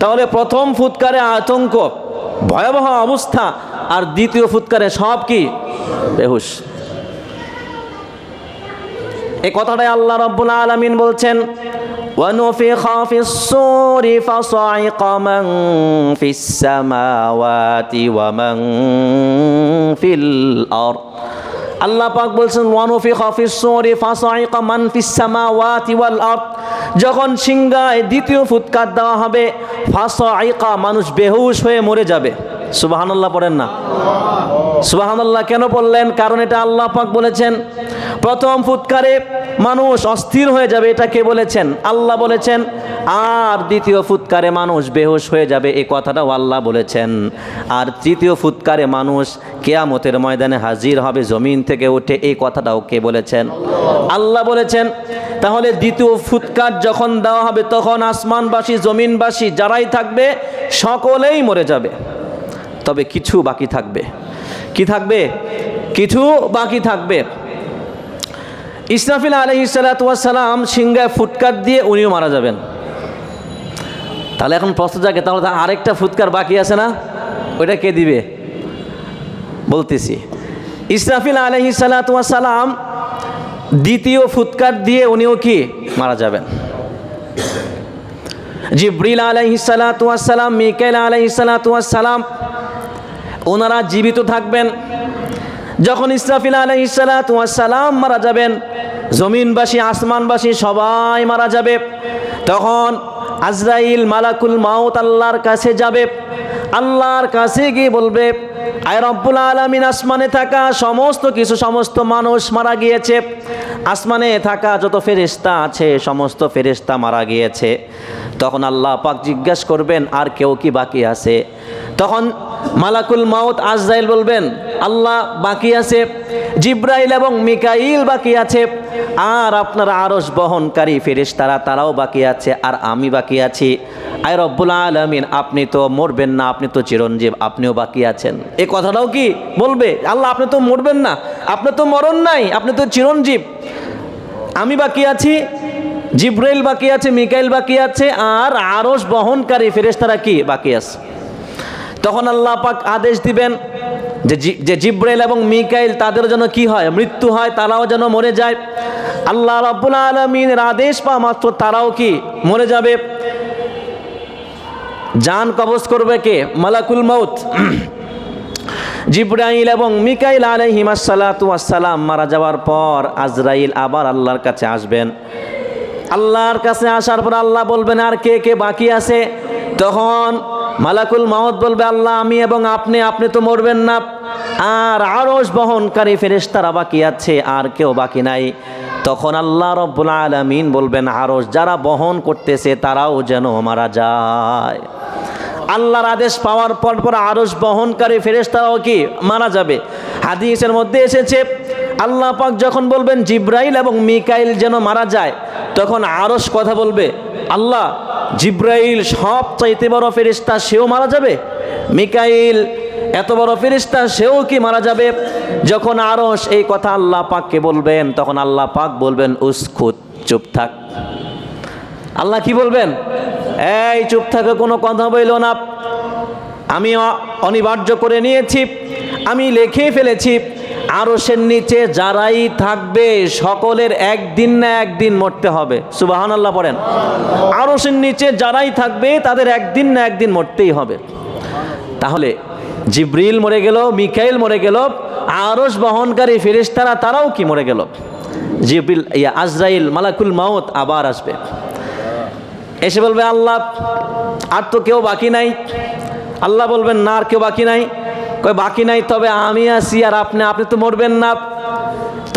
S1: তাহলে প্রথম ফুৎকারে আতঙ্ক, ভয়াবহ অবস্থা, আর দ্বিতীয় ফুৎকারে সব কি বেহুশ। এই কথাটাই আল্লাহ রাব্বুল আলামিন বলছেন ওয়ানুফিখা ফিস সূরি ফাসাইকা মান ফিস সামাওয়াতি ওয়া মান ফিল আরদ। আল্লাহ পাক বলছেন ওয়ানুফিখা ফিস সূরি ফাসাইকা মান ফিস সামাওয়াতি ওয়াল আরদ, যখন সিংহায় দ্বিতীয় ফুৎকার দেওয়া হবে, ফাসাইকা মানুষ বেহুশ হয়ে মরে যাবে। সুবহানাল্লাহ পড়েন না? সুবহানাল্লাহ কেন বললেন? কারণ এটা আল্লাহ পাক বলেছেন। প্রথম ফুৎকারে মানুষ অস্থির হয়ে যাবে, এটা কে বলেছেন? আল্লাহ বলেছেন। আর দ্বিতীয় ফুৎকারে মানুষ বেহুশ হয়ে যাবে, এই কথাটাও আল্লাহ বলেছেন। আর তৃতীয় ফুৎকারে মানুষ কিয়ামতের ময়দানে হাজির হবে জমিন থেকে উঠে, এই কথাটাও কে বলেছেন? আল্লাহ বলেছেন। তাহলে দ্বিতীয় ফুৎকার যখন দেওয়া হবে তখন আসমানবাসী জমিনবাসী যারাই থাকবে সকলেই মরে যাবে, তবে কিছু বাকি থাকবে। কি থাকবে? কিছু বাকি থাকবে। ইসরাফিল আলাইহিস সালাতু ওয়াস সালাম সিংহায় ফুৎকার দিয়ে উনিও মারা যাবেন। তাহলে এখন প্রশ্ন জাগে, তাহলে আরেকটা ফুৎকার বাকি আছে না, ওইটা কে দিবে? বলতেছি, ইসরাফিল আলাইহিস সালাতু ওয়াস সালাম দ্বিতীয় ফুৎকার দিয়ে উনিও কি মারা যাবেন। জিবরিল আলাইহিস সালাতু ওয়াস সালাম, মিকাইল আলাইহিস সালাতু ওয়াস সালাম ওনারা জীবিত থাকবেন। যখন ইসরাফিল আলাইহিস সালাতু ওয়াস সালাম মারা যাবেন, জমিনবাসী আসমানবাসী সবাই মারা যাবে। তখন আজরাইল মালাকুল মাউত আল্লাহর কাছে যাবে। আল্লাহর কাছে গিয়ে বলবে, আয় রব্বুল আলামিন, আসমানে থাকা সমস্ত কিছু, সমস্ত মানুষ মারা গিয়েছে, আসমানে থাকা যত ফেরেশতা আছে সমস্ত ফেরেশতা মারা গিয়েছে। তখন আল্লাহ পাক জিজ্ঞাসা করবেন আর কেউ কি বাকি আছে? তখন মালাকুল মাউত আজরাইল বলবেন, আল্লাহ বাকি আছে, জিব্রাইল এবং মিকাইল বাকি আছে, আর আপনার আরশ বহনকারী ফেরেশতারা তারাও বাকি আছে, আর আমি বাকি আছি। আয় রব্বুল আলামিন, আপনি তো মরবেন না, আপনি তো চিরঞ্জীব, আপনিও বাকি আছেন। এই কথাটাও কি বলবে? আল্লাহ আপনি তো মরবেন না, আপনি তো মরণ নাই, আপনি তো চিরঞ্জীব, আমি বাকি আছি, জিব্রাইল বাকি আছে, মিকাইল বাকি আছে, আর আরশ বহনকারী ফেরেশতারা কি বাকি আছে। তখন আল্লাহ পাক আদেশ দিবেন যে জিব্রাইল এবং মিকাইল তাদের জন্য কি হয়, মৃত্যু হয়, তারাও যেন মরে যায়। আল্লাহ রাব্বুল আলামিনের আদেশ পাওয়া মাত্র তারাও কি মরে যাবে। জান কবজ করবে কে? মালাকুল মউত। জিব্রাইল এবং মিকাইল আলাইহিস সালাতু ওয়াস সালাম মারা যাওয়ার পর আজরাইল আবার আল্লাহর কাছে আসবেন। আল্লাহর কাছে আসার পর আল্লাহ বলবেন, আর কে কে বাকি আছে? তখন মালাকুল মউত বলবে, আল্লাহ আমি এবং আপনি তো মরবেন না, আর আরশ বহনকারী ফেরেশতারা বাকি আছে, আর কেউ বাকি নাই। তখন আল্লাহ রাব্বুল আলামিন বলবেন, আরশ যারা বহন করতেছে তারাও যেন মারা যায়। আল্লাহর আদেশ পাওয়ার পর আরশ বহনকারী ফেরেশতারাও কি মারা যাবে। হাদিসের মধ্যে এসেছে আল্লাহ পাক যখন বলবেন জিব্রাইল এবং মিকাইল যেন মারা যায়, তখন আরশ কথা বলবে, আল্লাহ জিব্রাইল সবচাইতে বড় ফেরেশতা, সেও মারা যাবে? মিকাইল এত বড় ফেরেশতা, সেও কি মারা যাবে? যখন আরশ এই কথা আল্লাহ পাককে বলবেন, তখন আল্লাহ পাক বলবেন, উসকুত, চুপ থাক। আল্লাহ কি বলবেন? এই চুপ থাকে, কোনো কথা বইল না, আমি অনিবার্য করে নিয়েছি, আমি লিখে ফেলেছি, আরশের নিচে যারাই থাকবে সকলের একদিন না একদিন মরতে হবে। সুবহানাল্লাহ পড়েন। আরশের নিচে যারাই থাকবে তাদের একদিন না একদিন মরতেই হবে। তাহলে জিব্রিল মরে গেল, মিকাইল মরে গেল, আরশ বহনকারী ফেরেশতারা তারাও কি মরে গেল। জিব্রিল আজরাইল মালাকুল মউত আবার আসবে, এসে বলবে, আল্লাহ আর তো কেউ বাকি নাই। আল্লাহ বলবেন, না আর কেউ বাকি নাই। কই বাকি নাই, তবে আমি আছি, আর আপনি তো মরবেন না।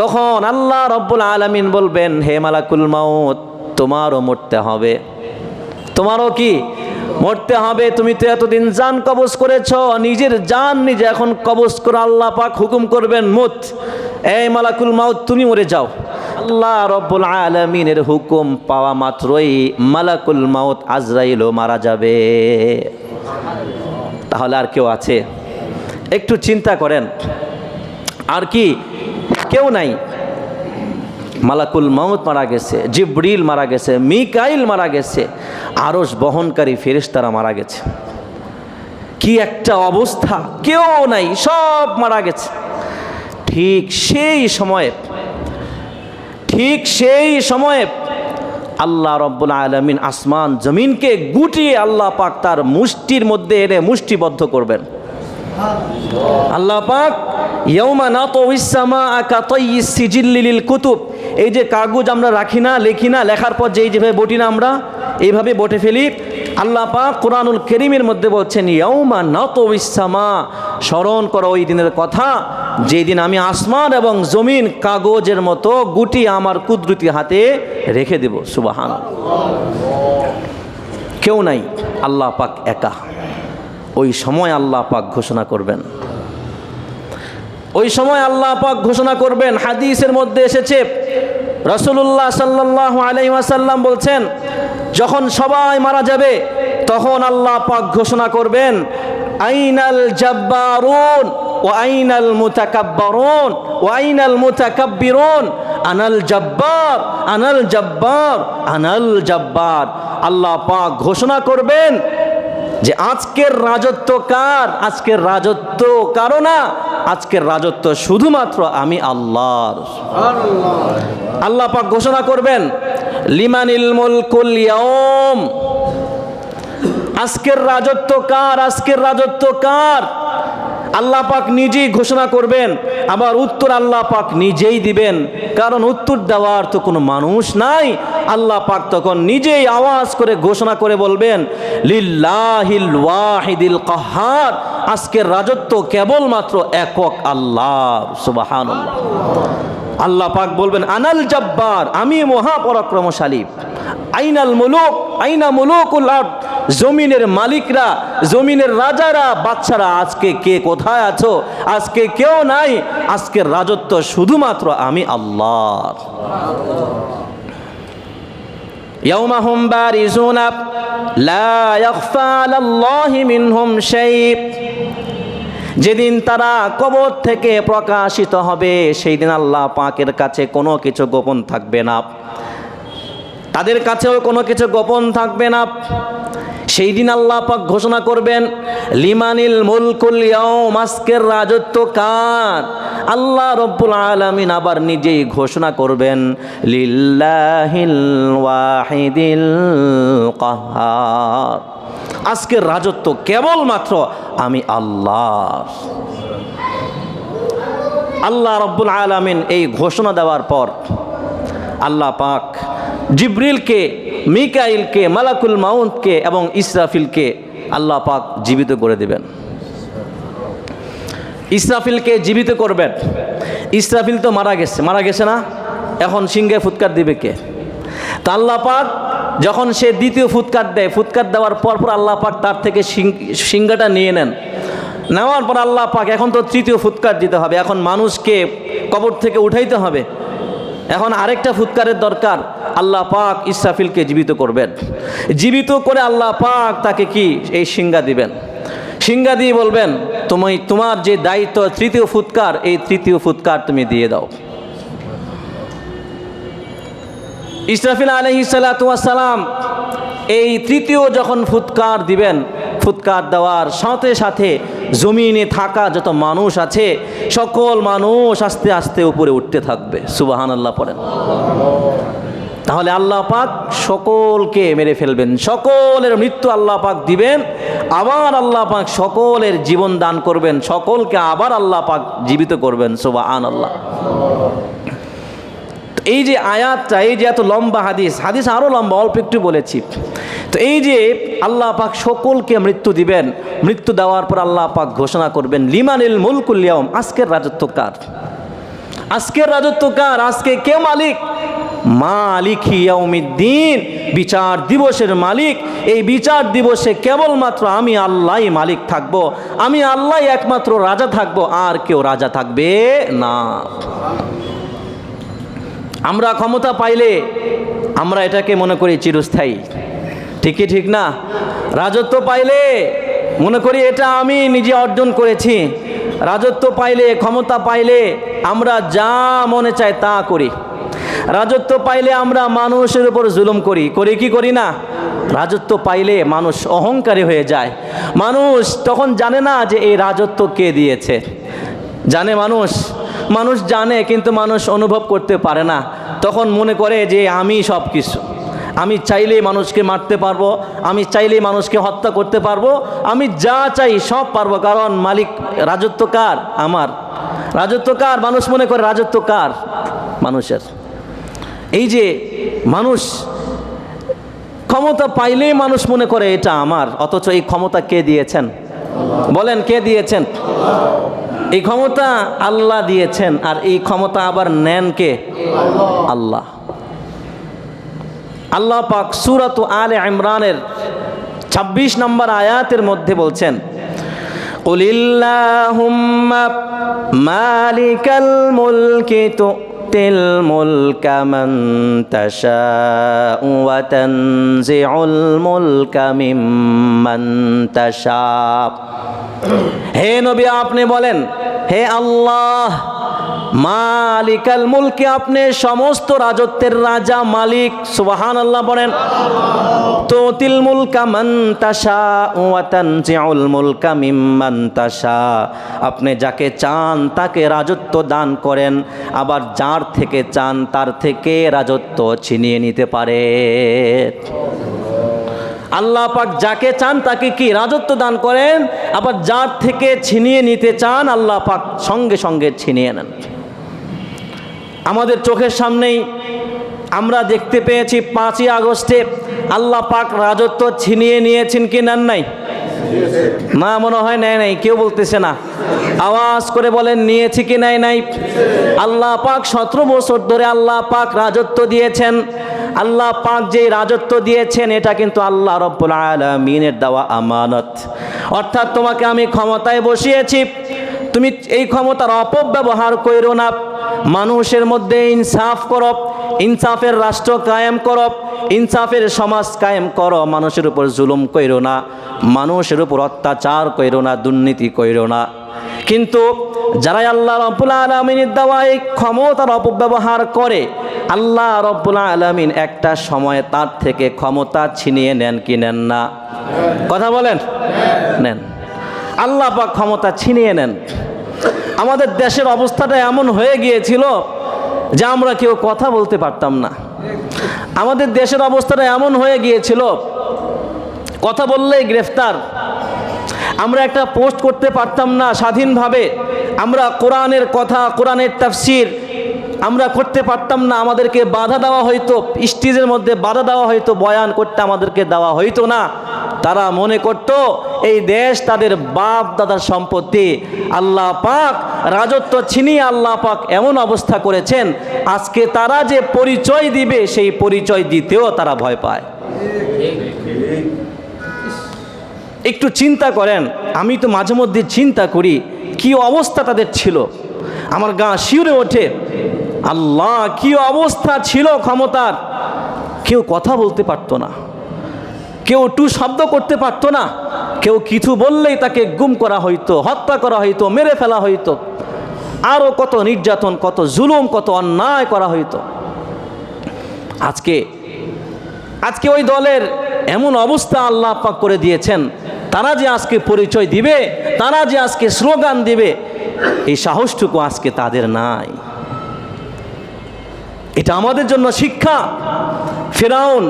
S1: তখন আল্লাহ রাব্বুল আলামিন বলবেন, হে মালাকুল মউত, তোমারও মরতে হবে, তোমারও কি মরতে হবে। তুমি তো এতদিন জান কবজ করেছ, নিজের জান নিজে এখন কবজ করে আল্লাহ পাক হুকুম করবেন, মুত, এই মালাকুল মউত তুমি মরে যাও। আল্লাহ রাব্বুল আলামিনের হুকুম পাওয়া মাত্রই মালাকুল মউত আজরাইলও মারা যাবে। তাহলে আর কেউ আছে? একটু চিন্তা করেন, আর কি কেউ নাই। মালাকুল মউত মারা গেছে, জিব্রিল মারা গেছে, মিকাইল মারা গেছে, আরশ বহনকারী ফেরেশতারা মারা গেছে। কি একটা অবস্থা, কেউ নাই, সব মারা গেছে। ঠিক সেই সময়ে আল্লাহ রাব্বুল আলামিন আসমান জমিনকে গুটিয়ে আল্লাহ পাক তার মুষ্টির মধ্যে এনে মুষ্টিবদ্ধ করবেন। আল্লাহ পাক ইয়াউমা নাতাউইস সামাআ কাতাইয়িস সিজিল্লি লিল কুতুব, এই যে কাগজ আমরা রাখি না, লিখি না, লেখার পর যেভাবে বটি না আমরা এইভাবে বটে ফেলি, আল্লাহ পাক কুরআনুল কারীমের মধ্যে বলছেন, ইয়াউমা নাতাউইস সামা, স্মরণ করো ওই দিনের কথা যেই দিন আমি আসমান এবং জমিন কাগজের মতো গুটি আমার কুদরতি হাতে রেখে দেব। সুবহানাল্লাহ। কেউ নাই, আল্লাহ পাক একা। ওই সময় আল্লাহ পাক ঘোষণা করবেন, ওই সময় আল্লাহ পাক ঘোষণা করবেন। হাদিসের মধ্যে এসেছে রাসূলুল্লাহ সাল্লাল্লাহু আলাইহি ওয়াসাল্লাম বলছেন, যখন সবাই মারা যাবে তখন আল্লাহ পাক ঘোষণা করবেন, আইনাল জাব্বারুন ওয়া আইনাল মুতাকাব্বিরুন ওয়া আইনাল মুতাকাব্বিরুন, আনাল জাব্বার আনাল জাব্বার আনাল জাব্বার। আল্লাহ পাক ঘোষণা করবেন যে আজকের রাজত্ব কার? আজকের রাজত্ব কারো না, আজকের রাজত্ব শুধুমাত্র আমি আল্লাহর। আল্লাহ পাক ঘোষণা করবেন, লিমানিল মুলকুল ইয়াউম, আজকের রাজত্ব কার? আজকের রাজত্ব কার? আল্লাহ পাক নিজেই ঘোষণা করবেন, আবার উত্তর আল্লাহ পাক নিজেই দিবেন, কারণ উত্তর দেওয়ার তো কোনো মানুষ নাই। আল্লাহ পাক তখন নিজেই আওয়াজ করে ঘোষণা করে বলবেন, লিল্লাহিল ওয়াহিদিল কাহ্হার, আজকের রাজত্ব কেবলমাত্র একক আল্লাহর। সুবহানাল্লাহ। আল্লাহ পাক বলবেন, আনাল জাব্বার, আমি মহাপরাক্রমশালী। আইনাল মুলুক, আইনা মুলুকুল আরদ, জমিনের মালিকরা, জমিনের রাজারা, বাদশারা, আজকে কে কোথায় আছো? আজকে কেউ নাই, আজকের রাজত্ব শুধুমাত্র আমি আল্লাহর। ইয়াউমা হুম বারিজুনা লা ইয়াখফা আলাল্লাহি মিনহুম শাই, যেদিন তারা কবর থেকে প্রকাশিত হবে সেই দিন আল্লাহ পাকের কাছে কোনো কিছু গোপন থাকবে না, তাদের কাছেও কোনো কিছু গোপন থাকবে না। সেই দিন আল্লাহ পাক ঘোষণা করবেন, লিমানিল মুলকুল ইয়াউম, আজকের রাজত্ব কার? আল্লাহ রব্বুল আলামিন আবার নিজেই ঘোষণা করবেন, লিল্লাহিল ওয়াহিদিল কাহ্হার, আজকের রাজত্ব কেবলমাত্র আমি আল্লাহর। আল্লাহ রব্বুল আলামিন এই ঘোষণা দেওয়ার পর আল্লাহ পাক জিবরিলকে, মিকাইলকে, মালাকুল মাউতকে এবং ইসরাফিলকে আল্লাহ পাক জীবিত করে দেবেন। ইসরাফিলকে জীবিত করবেন। ইসরাফিল তো মারা গেছে না? এখন সিংহে ফুৎকার দিবে কে? তা আল্লাহ পাক যখন সে দ্বিতীয় ফুৎকার দেয়, ফুৎকার দেওয়ার পর আল্লাহ পাক তার থেকে সিংহাটা নিয়ে নেন। নেওয়ার পর আল্লাহ পাক এখন তো তৃতীয় ফুৎকার দিতে হবে, এখন মানুষকে কবর থেকে উঠাইতে হবে, এখন আরেকটা ফুৎকারের দরকার। আল্লাহ পাক ইসরাফিলকে জীবিত করবেন। জীবিত করে আল্লাহ পাক তাকে কি এই সিংহা দিবেন। সিংহা দিয়ে বলবেন, তোমার যে দায়িত্ব তৃতীয় ফুৎকার, এই তৃতীয় ফুৎকার তুমি দিয়ে দাও। ইসরাফিল আলাইহিস সালাতু ওয়াস সালাম এই তৃতীয় যখন ফুৎকার দিবেন, ফুৎকার দেওয়ার সাথে সাথে জমিনে থাকা যত মানুষ আছে সকল মানুষ আস্তে আস্তে উপরে উঠতে থাকবে। সুবহানাল্লাহ পড়েন। তাহলে আল্লাহ পাক সকলকে মেরে ফেলবেন, সকলের মৃত্যু আল্লাহ পাক দিবেন, আবার আল্লাহ পাক সকলের জীবন দান করবেন, সকলকে আবার আল্লাহ পাক জীবিত করবেন। সুবহানাল্লাহ। এই যে আয়াতটা, এই যে এত লম্বা হাদিস আরও লম্বা, অল্প একটু বলেছি। তো এই যে আল্লাহ পাক সকলকে মৃত্যু দিবেন, মৃত্যু দেওয়ার পর আল্লাহ পাক ঘোষণা করবেন, লিমানিল মুলকুল ইয়াউম, আজকের রাজত্ব কার? আজকের রাজত্ব কার? আজকে কে মালিক? মালিক ইয়াউমিদ্দিন, বিচার দিবসের মালিক। এই বিচার দিবসে কেবলমাত্র আমি আল্লাহই মালিক থাকব, আমি আল্লাহই একমাত্র রাজা থাকব, আর কেউ রাজা থাকবে না। আমরা ক্ষমতা পাইলে আমরা এটাকে মনে করি চিরস্থায়ী, ঠিকই ঠিক না? রাজত্ব পাইলে মনে করি এটা আমি নিজে অর্জন করেছি। রাজত্ব পাইলে, ক্ষমতা পাইলে আমরা যা মনে চায় তা করি। রাজত্ব পাইলে আমরা মানুষের উপর জুলুম করি কি করি না? রাজত্ব পাইলে মানুষ অহংকারী হয়ে যায়। মানুষ তখন জানে না যে এই রাজত্ব কে দিয়েছে। জানে মানুষ জানে, কিন্তু মানুষ অনুভব করতে পারে না। তখন মনে করে যে আমি সব কিছু, আমি চাইলেই মানুষকে মারতে পারবো, আমি চাইলেই মানুষকে হত্যা করতে পারবো, আমি যা চাই সব পারবো, কারণ মালিক, রাজত্ব কার? আমার। রাজত্ব কার? মানুষ মনে করে রাজত্ব কার? মানুষের। এই যে মানুষ ক্ষমতা পাইলেই মানুষ মনে করে এটা আমার, অথচ এই ক্ষমতা কে দিয়েছেন? বলেন, কে দিয়েছেন? এই ক্ষমতা আল্লাহ দিয়েছেন। আর এই ক্ষমতা আবার নেন কে? আল্লাহ। আল্লাহ পাক সূরাত আলে ইমরানের 26 নম্বর আয়াতের মধ্যে বলছেন, কুলিল্লাহুম্মা মালিকাল মুলকি তুতিল মুলকা মান তাশাউ ওয়া তানজিউল মুলকা মিম্মান তাশা। হে নবী, আপনি বলেন, হে আল্লাহ, মালিকাল মুলকি, আপনি সমস্ত রাজত্বের রাজা, মালিক। সুবহানাল্লাহ বলেন। তুতিল মুলকা মান তাশা ওয়া তানজিউল মুলকা মিম্মান তাশা, আপনি যাকে চান তাকে রাজত্ব দান করেন, আবার যার থেকে চান তার থেকে রাজত্ব ছিনিয়ে নিতে পারে। আল্লাহ পাক যাকে চান তাকে কি রাজত্ব দান করেন, আবার যার থেকে ছিনিয়ে নিতে চান আল্লাহ পাক সঙ্গে সঙ্গে ছিনিয়ে নেন। আমাদের চোখের সামনেই আমরা দেখতে পেয়েছি 5ই আগস্টে আল্লাহ পাক রাজত্ব ছিনিয়ে নিয়েছেন কি নেন নাই? না, মনে হয় নেয় নাই। কেউ বলতেছে না। আওয়াজ করে বলেন, নিয়েছি কি নেয় নাই? আল্লাহ পাক 17 বছর ধরে আল্লাহ পাক রাজত্ব দিয়েছেন। আল্লাহ পাক যে রাজত্ব দিয়েছেন এটা কিন্তু আল্লাহ রব্বুল আলামিনের দেওয়া আমানত। অর্থাৎ তোমাকে আমি ক্ষমতায় বসিয়েছি, তুমি এই ক্ষমতার অপব্যবহার কইরো না। মানুষের মধ্যে ইনসাফ করো, ইনসাফের রাষ্ট্র কায়েম করো, ইনসাফের সমাজ কায়েম করো। মানুষের উপর জুলুম কইরো না, মানুষের উপর অত্যাচার কইরো না, দুর্নীতি কইরো না। কিন্তু যারাই আল্লাহ রাব্বুল আলামিনের দেওয়া এই ক্ষমতার অপব্যবহার করে, আল্লাহ রাব্বুল আলামিন একটা সময় তার থেকে ক্ষমতা ছিনিয়ে নেন কি নেন না? কথা বলেন, নেন। আল্লাহ পাক ক্ষমতা ছিনিয়ে নেন। আমাদের দেশের অবস্থাটা এমন হয়ে গিয়েছিল যে আমরা কেউ কথা বলতে পারতাম না। আমাদের দেশের অবস্থাটা এমন হয়ে গিয়েছিল, কথা বললেই গ্রেফতার। আমরা একটা পোস্ট করতে পারতাম না স্বাধীনভাবে। আমরা কোরআনের কথা, কোরআনের তাফসির আমরা করতে পারতাম না। আমাদেরকে বাধা দেওয়া হইতো, স্টেজের মধ্যে বাধা দেওয়া হইতো, বয়ান করতে আমাদেরকে দেওয়া হইতো না। তারা মনে করত এই দেশ তাদের বাপ দাদার সম্পত্তি। আল্লাহ পাক রাজত্ব ছিনিয়ে আল্লাহ পাক এমন অবস্থা করেছেন, আজকে তারা যে পরিচয় দিবে সেই পরিচয় দিতেও তারা ভয় পায়। একটু চিন্তা করেন, আমি তো মাঝে মধ্যে চিন্তা করি কি অবস্থা তাদের ছিল, আমার গা শিউরে ওঠে। আল্লাহ, কি অবস্থা ছিল ক্ষমতার! কেউ কথা বলতে পারতো না, কেউ টু শব্দ করতে পারতো না, কেউ কিছু বললেই তাকে গুম করা হইতো, হত্যা করা হইতো, মেরে ফেলা হইতো, আরও কত নির্যাতন, কত জুলুম, কত অন্যায় করা হইতো। আজকে ওই দলের এমন অবস্থা আল্লাহ পাক করে দিয়েছেন, তারা যে আজকে পরিচয় দিবে, তারা যে আজকে স্লোগান দিবে, এই সাহসটুকু আজকে তাদের নাই। এটা আমাদের জন্য শিক্ষা। ফিরআউন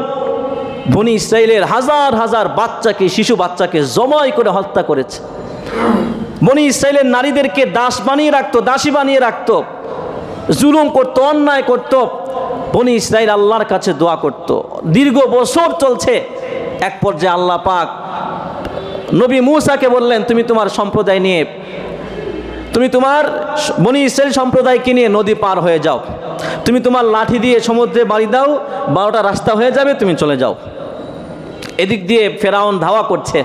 S1: বনি ইসরাইলের হাজার হাজার বাচ্চাকে, শিশু বাচ্চাকে জবাই করে হত্যা করেছে। বনি ইসরাইলের নারীদেরকে দাস বানিয়ে রাখতো, দাসী বানিয়ে রাখতো, জুলুম করতো, অন্যায় করতো। বনি ইসরাইল আল্লাহর কাছে দোয়া করত, দীর্ঘ বছর চলছে। এক পর্যায়ে আল্লাহ পাক নবী মূসাকে বললেন, তুমি তোমার সম্প্রদায় নিয়ে, তুমি তোমার বনি ইসরাইল সম্প্রদায়কে নিয়ে নদী পার হয়ে যাও। তুমি তোমার লাঠি দিয়ে সমুদ্রে বাড়ি দাও, 12টা রাস্তা হয়ে যাবে, তুমি চলে যাও। এদিক দিয়ে ফেরাউন ধাওয়া করছে,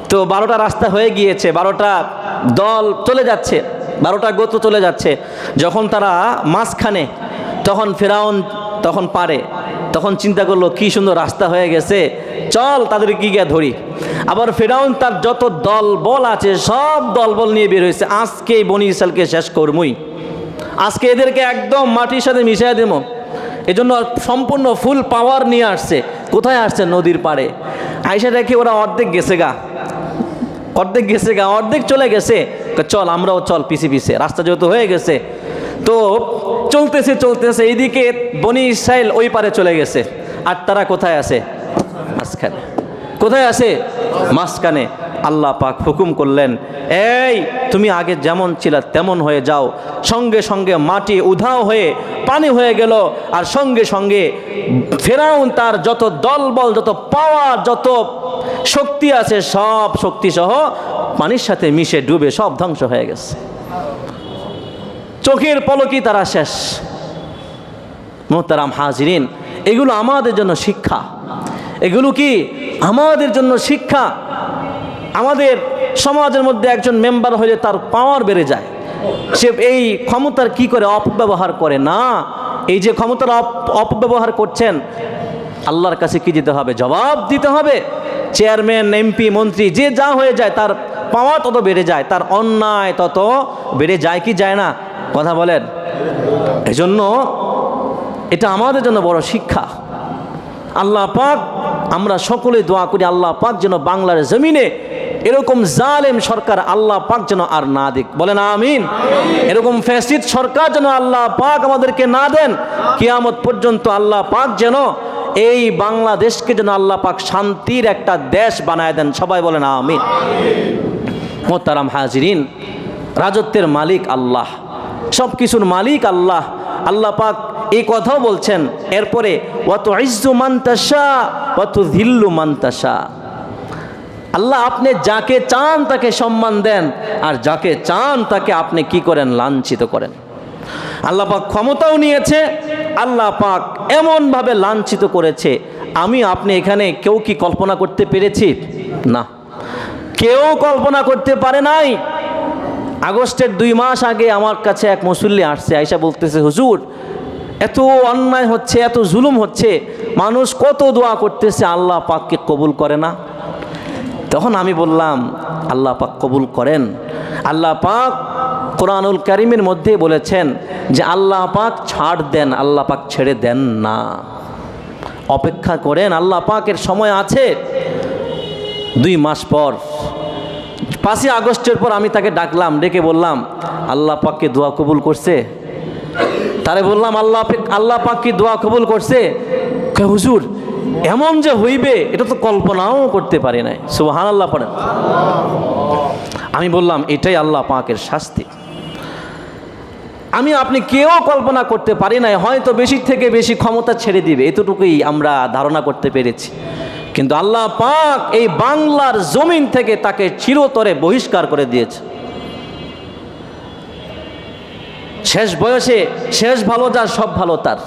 S1: তো 12টা রাস্তা হয়ে গিয়েছে, 12টা দল চলে যাচ্ছে, 12টা গোত্র চলে যাচ্ছে। যখন তারা মাঝখানে, তখন ফেরাউন তখন পারে, তখন চিন্তা করলো কি সুন্দর রাস্তা হয়ে গেছে, চল তাদের কি গিয়ে ধরি। আবার ফেরাউন তার যত দল বল আছে সব দল বল নিয়ে বের হয়েছে, আজকে বনি ইসরাইলকে শেষ করবই, আজকে এদেরকে একদম মাটির সাথে মিশিয়ে দেব। এজন্য সম্পূর্ণ ফুল পাওয়ার নিয়ে আসছে। কোথায় আসছে? নদীর পাড়ে। আইসা দেখি ওরা অর্ধেক গেছে গা, অর্ধেক চলে গেছে। চল আমরাও চল পিছে পিছে, রাস্তা যেহেতু হয়ে গেছে। তো চলতেছে, এইদিকে বনি ইসরাইল ওই পারে চলে গেছে, আর তারা কোথায় আছে? মাঝখানে। কোথায় আছে? মাঝখানে। আল্লাহ পাক হুকুম করলেন, এই তুমি আগে যেমন ছিল তেমন হয়ে যাও। সঙ্গে সঙ্গে মাটি উধাও হয়ে পানি হয়ে গেল, আর সঙ্গে সঙ্গে ফেরাউন তার যত দলবল, যত পাওয়ার, যত শক্তি আছে সব শক্তি সহ পানির সাথে মিশে ডুবে সব ধ্বংস হয়ে গেছে। চোখের পলকই তারা শেষ। মুহতারাম হাজিরিন, এগুলো আমাদের জন্য শিক্ষা। এগুলো কি আমাদের জন্য শিক্ষা? আমাদের সমাজের মধ্যে একজন মেম্বার হলে তার পাওয়ার বেড়ে যায়, সে এই ক্ষমতার কি করে অপব্যবহার করে না। এই যে ক্ষমতার অপব্যবহার করছেন, আল্লাহর কাছে কি দিতে হবে? জবাব দিতে হবে। চেয়ারম্যান, এমপি, মন্ত্রী যে যা হয়ে যায়, তার পাওয়ার তত বেড়ে যায়, তার অন্যায় তত বেড়ে যায় কি যায় না? কথা বলেন। এজন্য এটা আমাদের জন্য বড় শিক্ষা। আল্লাহ পাক, আমরা সকলে দোয়া করি আল্লাহ পাক যেন বাংলার জমিনে এরকম জালেম সরকার আল্লাহ পাক যেন আর না দিক। বলেন আমিন। এরকম ফ্যাসিড সরকার যেন আল্লাহ পাক আমাদেরকে না দেন। কিয়ামত পর্যন্ত আল্লাহ পাক যেন এই বাংলাদেশকে যেন আল্লাহ পাক শান্তির একটা দেশ বানায় দেন। সবাই বলেন আমিন। মুহতারাম হাজিরিন, রাজত্বের মালিক আল্লাহ, সব কিছুর মালিক আল্লাহ। আল্লাহ পাক এই কথাও বলছেন এরপরে, ওয়া তুইজ্জু মান তাশা ওয়া তুযিল্লু মান তাশা। আল্লাহ আপনি যাকে চান তাকে সম্মান দেন, আর যাকে চান তাকে আপনি কি করেন? লাঞ্ছিত করেন। আল্লাহ পাক ক্ষমতাও নিয়েছে, আল্লাহ পাক এমনভাবে লাঞ্ছিত করেছে, আমি আপনি এখানে কেউ কি কল্পনা করতে পেরেছি? না, কেউ কল্পনা করতে পারে নাই। আগস্টের 2 মাস আগে আমার কাছে এক মুসল্লি আসছে, আয়েশা বলতেছে, হুজুর এত অন্যায় হচ্ছে, এত জুলুম হচ্ছে, মানুষ কত দোয়া করতেছে, আল্লাহ পাককে কবুল করে না। তো তখন আমি বললাম আল্লাহ পাক কবুল করেন। আল্লাহ পাক কোরআনুল কারীমের মধ্যে বলেছেন যে আল্লাহ পাক ছাড় দেন, আল্লাহ পাক ছেড়ে দেন না, অপেক্ষা করেন, আল্লাহ পাকের সময় আছে। 2 মাস পর 5ই আগস্টের পর আমি তাকে ডাকলাম, ডেকে বললাম আল্লাহ পাক কি দোয়া কবুল করছে? তারে বললাম আল্লাহ পাক কি দোয়া কবুল করছে? কয় হুজুর এমন যে হইবে এটা তো কল্পনাও করতে পারি নাই। সুবহানাল্লাহ পড়েন। আমি বললাম এটাই আল্লাহ পাকের শাস্তি। আমি আপনি কেউ কল্পনা করতে পারি নাই, হয়তো বেশি থেকে বেশি ক্ষমতা ছেড়ে দিবে, এতটুকুই আমরা ধারণা করতে পেরেছি। কিন্তু আল্লাহ পাক এই বাংলার জমিন থেকে তাকে চিরতরে বহিষ্কার করে দিয়েছে। শেষ বয়সে শেষ ভালো যার সব ভালো তার,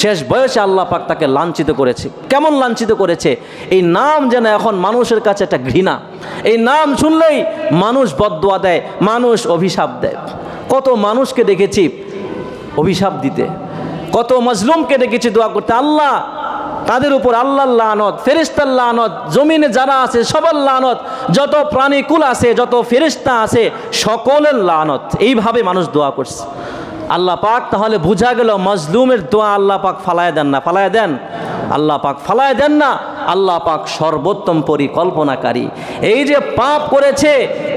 S1: শেষ বয়সে আল্লাহ পাক তাকে লাঞ্ছিত করেছে। কেমন লাঞ্ছিত করেছে? এই নাম যেন এখন মানুষের কাছে একটা ঘৃণা, এই নাম শুনলেই মানুষ বদদুয়া দেয়, মানুষ অভিশাপ দেয়। কত মানুষকে দেখেছি অভিশাপ দিতে, কত মাজলুমকে দেখেছি দোয়া করতে, আল্লাহ তাদের উপর আল্লাহর লানত, ফেরেশতার লানত, জমিনে যারা আছে সবার লানত, যত প্রাণীকুল আছে, যত ফেরেশতা আছে সকলের লানত, এইভাবে মানুষ দোয়া করছে। আল্লাহ পাক তাহলে বোঝা গেল মাজলুমের দোয়া আল্লাহ পাক ফালায় দেন না, ফালায় দেন? আল্লাহ পাক ফালায় দেন না। আল্লাহ পাক সর্বোত্তম পরিকল্পনাকারী। এই যে পাপ করেছে,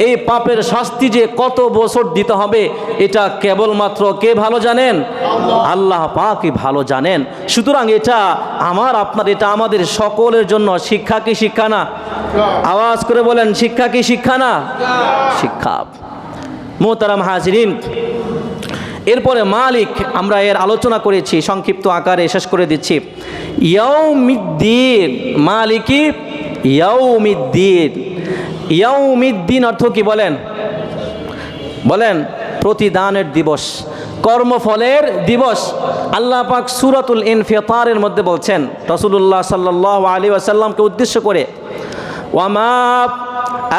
S1: এই পাপের শাস্তি যে কত বছর দিতে হবে এটা কেবলমাত্র কে ভালো জানেন? আল্লাহ পাকই ভালো জানেন। সুতরাং এটা আমার আপনার, এটা আমাদের সকলের জন্য শিক্ষা কি শিক্ষা না? আওয়াজ করে বলেন শিক্ষা কি শিক্ষা না? শিক্ষা। মোহতারাম হাজিরিন, এরপরে মালিক, আমরা এর আলোচনা করেছি, সংক্ষিপ্ত আকারে শেষ করে দিচ্ছি। ইয়াউমিদ্দিন, মালিকি ইয়াউমিদ্দিন। ইয়াউমিদ্দিন অর্থ কি বলেন? বলেন প্রতিদানের দিবস, কর্মফলের দিবস। আল্লাহ পাক সূরাতুল ইনফিতারের মধ্যে বলছেন রাসূলুল্লাহ সাল্লাল্লাহু আলাইহি ওয়াসাল্লামকে উদ্দেশ্য করে, ওয়ামা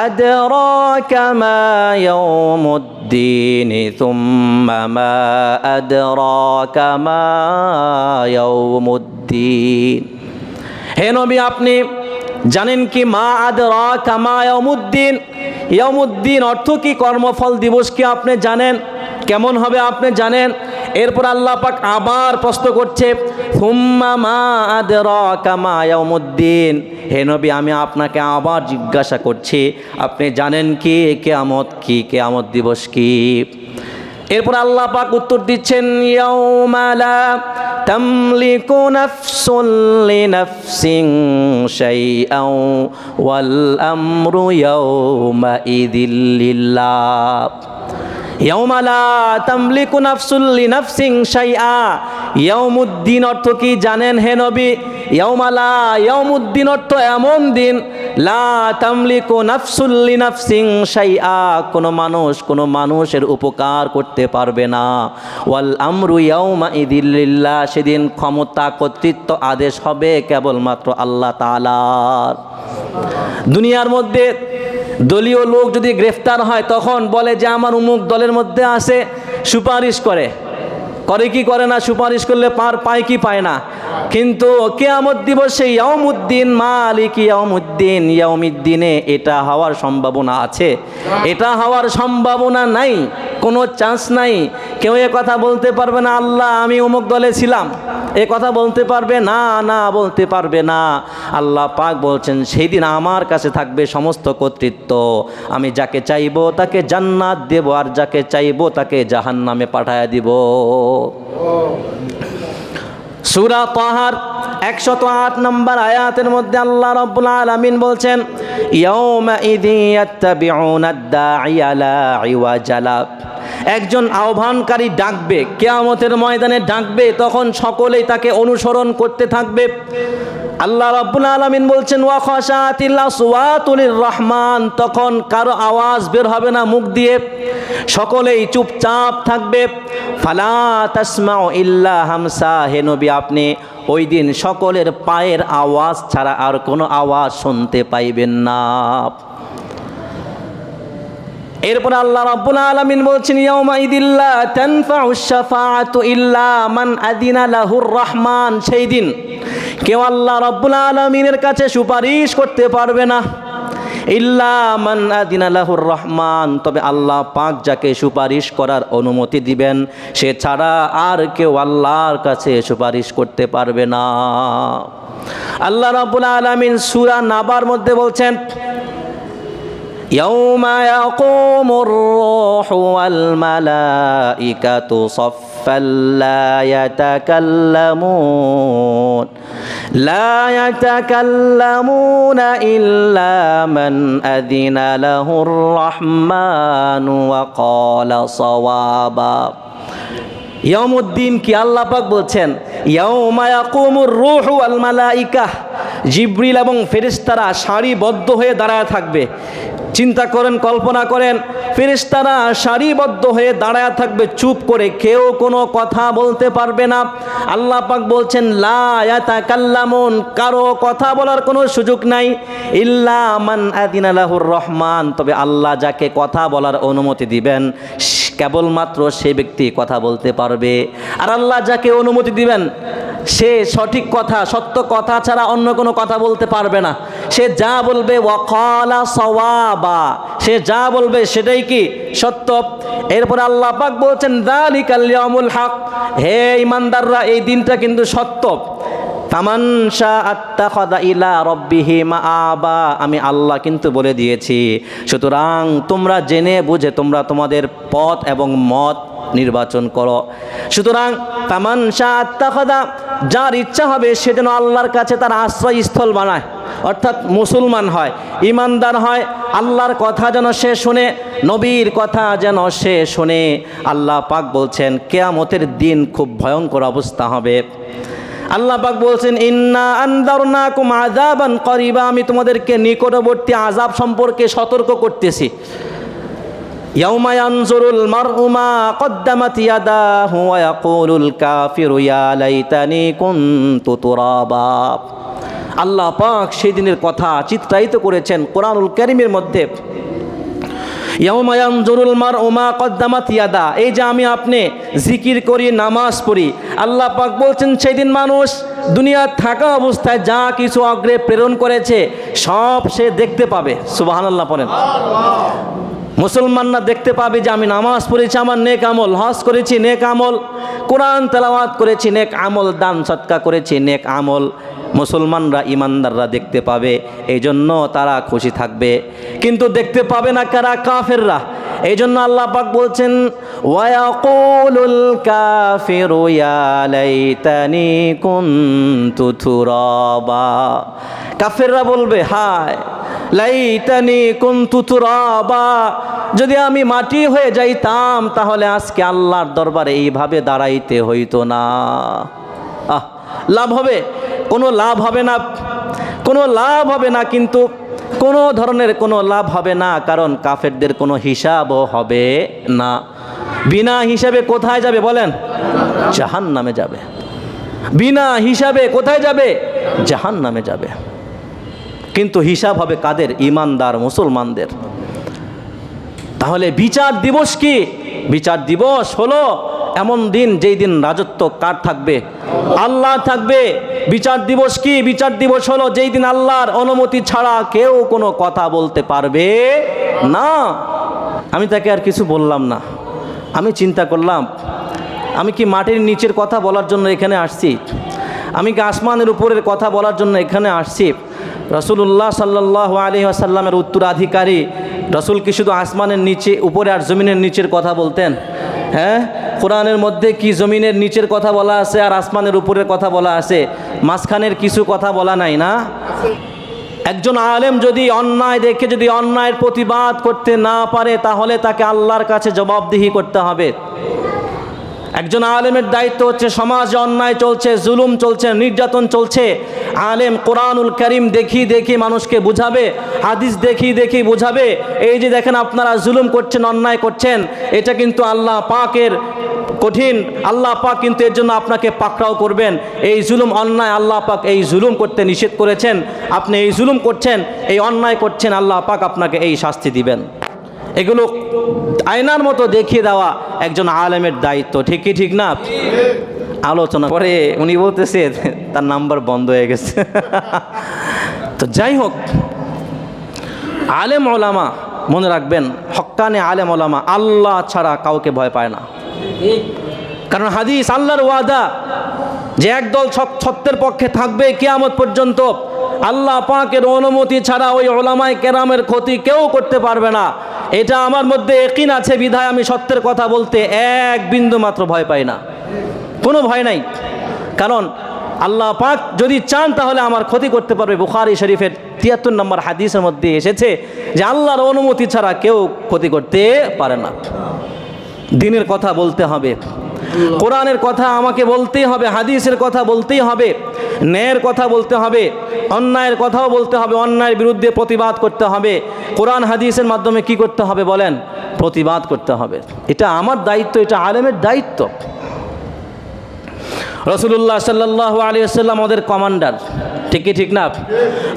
S1: আদরাকা মা ইয়াউমুদ্দিন সুম্মা মা আদরাকা মা ইয়াউমুদ্দিন। হে নবী আপনি জানেন কি মা আদরাকা মা ইয়াউমুদ্দিন? ইয়াউমুদ্দিন অর্থ কি? কর্মফল দিবস কি আপনি জানেন? কেমন হবে আপনি জানেন? এরপর আল্লাহ পাক আবার প্রশ্ন করছে, সুম্মা মা আদরাকা মা ইয়াউমুদ্দিন। হে নবী আমি আপনাকে আবার জিজ্ঞাসা করছি আপনি জানেন কি কিয়ামত কি, কিয়ামত দিবস কি? এরপর আল্লাহ পাক উত্তর দিচ্ছেন, ইয়াউমা লা তামলিকু নাফসুন লিনাফসিন শাইআন ওয়াল আমরু ইয়াউমা ইযিল লিল্লাহ। ইয়াউমা লা তামলিকু নাফসুন লিনাফসিন শাইআ। ইয়াউমুদ্দিন অর্থ কি জানেন হে নবী? ইয়াউমা লা, ইয়াউমুদ্দিন অর্থ এমন দিন, লা তামলিকু নাফসুন লিনাফসিন শাইআ, কোনো মানুষের উপকার করতে পারবে না। ওয়াল আমরু ইয়াউমা ইযিল লিল্লাহ, সেদিন ক্ষমতা কর্তৃত্ব আদেশ হবে কেবলমাত্র আল্লাহ তাআলার। দুনিয়ার মধ্যে দলীয় লোক যদি গ্রেফতার হয় তখন বলে যে আমার অমুক দলের মধ্যে আছে, সুপারিশ করে কি করে না? সুপারিশ করলে পায় কি পায় না? কিন্তু কিয়ামত দিবসে ইয়াউমুদ্দিন, মালিক ইয়াউমুদ্দিন, ইয়াউমিদ্দিনে এটা হওয়ার সম্ভাবনা আছে? এটা হওয়ার সম্ভাবনা নাই, কোনো চান্স নাই। কেউ এ কথা বলতে পারবে না আল্লাহ আমি অমুক দলে ছিলাম, এ কথা বলতে পারবে না? না, বলতে পারবে না। আল্লাহ পাক বলছেন সেই দিন আমার কাছে থাকবে সমস্ত কর্তৃত্ব, আমি যাকে চাইবো তাকে জান্নাত দেব, আর যাকে চাইবো তাকে জাহান্নামে পাঠায় দিব। সূরা তাহার 108 নম্বর আয়াতের মধ্যে আল্লাহ রাব্বুল আলামিন বলছেন, ইয়াউমা ইযি ইয়াত্তাবিউনা আদ-দাঈয়া লা ইওয়াজা লা। একজন আহ্বানকারী ডাকবে, কিয়ামতের ময়দানে ডাকবে, তখন সকলেই তাকে অনুসরণ করতে থাকবে। আল্লাহ রাব্বুল আলামিন বলছেন, ওয়া খাশাতিল আসওয়াতু লির-রহমান, তখন কারো আওয়াজ বের হবে না মুখ দিয়ে, সকলেই চুপচাপ থাকবে। ফালা তাসমাউ ইল্লা হামসা, হে নবী আপনি ওই দিন সকলের পায়ের আওয়াজ ছাড়া আর কোনো আওয়াজ শুনতে পাইবেন না। এরপর আল্লাহ রাব্বুল আলামিন বলছেন, ইয়াউমা ইযিল্লা তানফাউশ শাফাআতু ইল্লা মান আযিনা লাহুর রহমান, সেই দিন কেউ আল্লাহ রাব্বুল আলামিনের কাছে সুপারিশ করতে পারবে না। ইল্লা মান আযিনা লাহুর রহমান, তবে আল্লাহ পাক যাকে সুপারিশ করার অনুমতি দিবেন সে ছাড়া আর কেউ আল্লাহর কাছে সুপারিশ করতে পারবে না। আল্লাহ রাব্বুল আলামিন সূরা নাবার মধ্যে বলছেন, ইয়াউমা ইয়াকুমুর রূহু ওয়াল মালাইকাতু সাফফান লা ইয়াতাকাল্লামুনা ইল্লা মান আযিনা লাহুর রহমানু ওয়া ক্বালা সাওয়াবা। ইয়াউমুদ্দিন কি আল্লাহ পাক বলছেন, ইয়াউমা ইয়াকুমুর রূহু ওয়াল মালাইকা, জিবরিল এবং ফেরেশতারা সারিবদ্ধ হয়ে দাঁড়ায় থাকবে। চিন্তা করেন, কল্পনা করেন, ফেরেশতারা সারিবদ্ধ হয়ে দাঁড়ায় থাকবে চুপ করে, কেউ কোনো কথা বলতে পারবে না। আল্লাহ পাক বলছেন লা ইয়াতাকাল্লামুন, কারো কথা বলার কোনো সুযোগ নাই, ইল্লা মান আযিনা লাহুর রহমান, তবে আল্লাহ যাকে কথা বলার অনুমতি দিবেন কেবলমাত্র সে ব্যক্তি কথা বলতে পারবে। আর আল্লাহ যাকে অনুমতি দিবেন সে সঠিক কথা, সত্য কথা ছাড়া অন্য কোনো কথা বলতে পারবে না। সে যা বলবে ওয়াকালা সাওয়াবা, সে যা বলবে সেটাই কি সত্য। এরপরে আল্লাহ পাক বলছেন যালিকাল ইয়াউমুল হক, হে ঈমানদাররা এই দিনটা কিন্তু সত্য। ফামান শাআ আত্তাখাযা ইলা রাব্বিহি মাআবা, আমি আল্লাহ কিন্তু বলে দিয়েছি, সুতরাং তোমরা জেনে বুঝে তোমরা তোমাদের পথ এবং মত নির্বাচন করো। সুতরাং ফামান শাআ আত্তাখাযা, যার ইচ্ছা হবে সে যেন আল্লাহর কাছে তার আশ্রয়স্থল বানায়, অর্থাৎ মুসলমান হয়, ইমানদার হয়, আল্লাহর কথা যেন সে শুনে, নবীর কথা যেন সে শুনে। আল্লাহ পাক বলছেন কিয়ামতের দিন খুব ভয়ঙ্কর অবস্থা হবে। আল্লাহ পাক বলছেন ইন্না আনযারনাকুম আযাবান করিবা, আমি তোমাদেরকে নিকটবর্তী আযাব সম্পর্কে সতর্ক করতেছি। ইয়াউমা ইয়ানজুরুল মারউ মা কদ্দামাত ইয়াদাহু ওয়া ইয়াকুলুল কাফিরু ইয়া লাইতানি কুনতু তুরাবা। আল্লাহ পাক সেই দিনের কথা চিত্রায়িত করেছেন কোরআনুল কারীমের মধ্যে। ইয়াউমা ইয়ানজুরুল মারউ মা কদ্দামাত ইয়াদা, এই যে আমি আপনি জিকির করি, নামাজ পড়ি, আল্লাহ পাক বলছেন সেদিন মানুষ দুনিয়া থাকা অবস্থায় যা কিছু অগ্রে প্রেরণ করেছে সব সে দেখতে পাবে। সুবহানাল্লাহ পড়েন। মুসলমানরা দেখতে পাবে যে আমি নামাজ পড়েছি, আমার নেক আমল, হজ করেছি নেক আমল, কোরআন তেলাওয়াত করেছি নেক আমল, দান সদকা করেছি নেক আমল। মুসলমানরা ইমানদাররা দেখতে পাবে, এই জন্য তারা খুশি থাকবে। কিন্তু দেখতে পাবে না কারা? কাফেররা। এই জন্য আল্লাহ পাক বলছেন ওয়ায়াকুলুল কাফিরু ইয়া লাইতানি কুনতু তুরাবা, কাফেররা বলবে হায় লাইতানি কুনতু তুরাবা, যদি আমি মাটি হয়ে যাইতাম তাহলে আজকে আল্লাহর দরবারে এইভাবে দাঁড়াইতে হইতো না। লাভ হবে? কোনো লাভ হবে না, কোনো লাভ হবে না, কিন্তু কোনো ধরনের কোনো লাভ হবে না, কারণ কাফেরদের কোনো হিসাবও হবে না। বিনা হিসাবে কোথায় যাবে বলেন? জাহান্নামে যাবে। বিনা হিসাবে কোথায় যাবে? জাহান্নামে যাবে। কিন্তু হিসাব হবে কাদের? ইমানদার মুসলমানদের। তাহলে বিচার দিবস কি? বিচার দিবস হলো এমন দিন যেই দিন রাজত্ব কার থাকবে? আল্লাহ থাকবে। বিচার দিবস কি? বিচার দিবস হলো যেই দিন আল্লাহর অনুমতি ছাড়া কেউ কোনো কথা বলতে পারবে না। আমি তাকে আর কিছু বললাম না, আমি চিন্তা করলাম আমি কি মাটির নিচের কথা বলার জন্য এখানে আসছি? আমি কি আসমানের উপরের কথা বলার জন্য এখানে আসছি? রাসূলুল্লাহ সাল্লাল্লাহু আলাইহি ওয়াসাল্লামের উত্তরাধিকারী রাসূল কি শুধু আসমানের নিচে, উপরে আর জমিনের নিচের কথা বলতেন? হ্যাঁ, কোরআনের মধ্যে কি জমিনের নিচের কথা বলা আছে আর আসমানের উপরের কথা বলা আছে? মাঝখানের কিছু কথা বলা নাই না? একজন আলেম যদি অন্যায় দেখে যদি অন্যায়ের প্রতিবাদ করতে না পারে তাহলে তাকে আল্লাহর কাছে জবাবদিহি করতে হবে। একজন আলেমের দায়িত্ব হচ্ছে সমাজে অন্যায় চলছে, জুলুম চলছে, নির্যাতন চলছে, আলেম কোরআনুল কারীম দেখি দেখি মানুষকে বুঝাবে, হাদিস দেখি দেখি বুঝাবে। এই যে দেখেন আপনারা জুলুম করছেন, অন্যায় করছেন, এটা কিন্তু আল্লাহ পাকের কঠিন, আল্লাহ পাক কিন্তু এর জন্য আপনাকে পাকড়াও করবেন। এই জুলুম অন্যায়, আল্লাহ পাক এই জুলুম করতে নিষেধ করেছেন, আপনি এই জুলুম করছেন, এই অন্যায় করছেন, আল্লাহ পাক আপনাকে এই শাস্তি দিবেন। এগুলো আয়নার মতো দেখিয়ে দেওয়া একজন আলেমের দায়িত্ব, ঠিক কি ঠিক না? আলোচনা করে উনি বলতেছে তার নাম্বার বন্ধ হয়ে গেছে। তো যাই হোক, আলেম ওলামা মনে রাখবেন, হক্কানে আলেম ওলামা আল্লাহ ছাড়া কাউকে ভয় পায় না। কারণ হাদিস, আল্লাহর ওয়াদা যে একদল সত্যের পক্ষে থাকবে কিয়ামত পর্যন্ত, আল্লাহ পাকের অনুমতি ছাড়া ওই ওলামায়ে কেরামের ক্ষতি কেউ করতে পারবে না। এটা আমার মধ্যে ইয়াকিন আছে বিধায় আমি সত্যের কথা বলতে এক বিন্দু মাত্র ভয় পাই না, কোনো ভয় নাই। কারণ আল্লাহ পাক যদি চান তাহলে আমার ক্ষতি করতে পারবে। বুখারী শরীফের ৭৩ নম্বর হাদিসের মধ্যে এসেছে যে আল্লাহর অনুমতি ছাড়া কেউ ক্ষতি করতে পারে না। দ্বীনের কথা বলতে হবে, কোরআনের কথা আমাকে বলতেই হবে, হাদিসের কথা বলতেই হবে, ন্যায়ের কথা বলতে হবে, অন্যায়ের কথাও বলতে হবে, অন্যায়ের বিরুদ্ধে প্রতিবাদ করতে হবে। কোরআন হাদিসের মাধ্যমে কি করতে হবে বলেন? প্রতিবাদ করতে হবে। এটা আমার দায়িত্ব, এটা আলেমের দায়িত্ব। রাসূলুল্লাহ সাল্লাল্লাহু আলাইহি ওয়াসাল্লাম আমাদের কমান্ডার, ঠিক কি ঠিক না?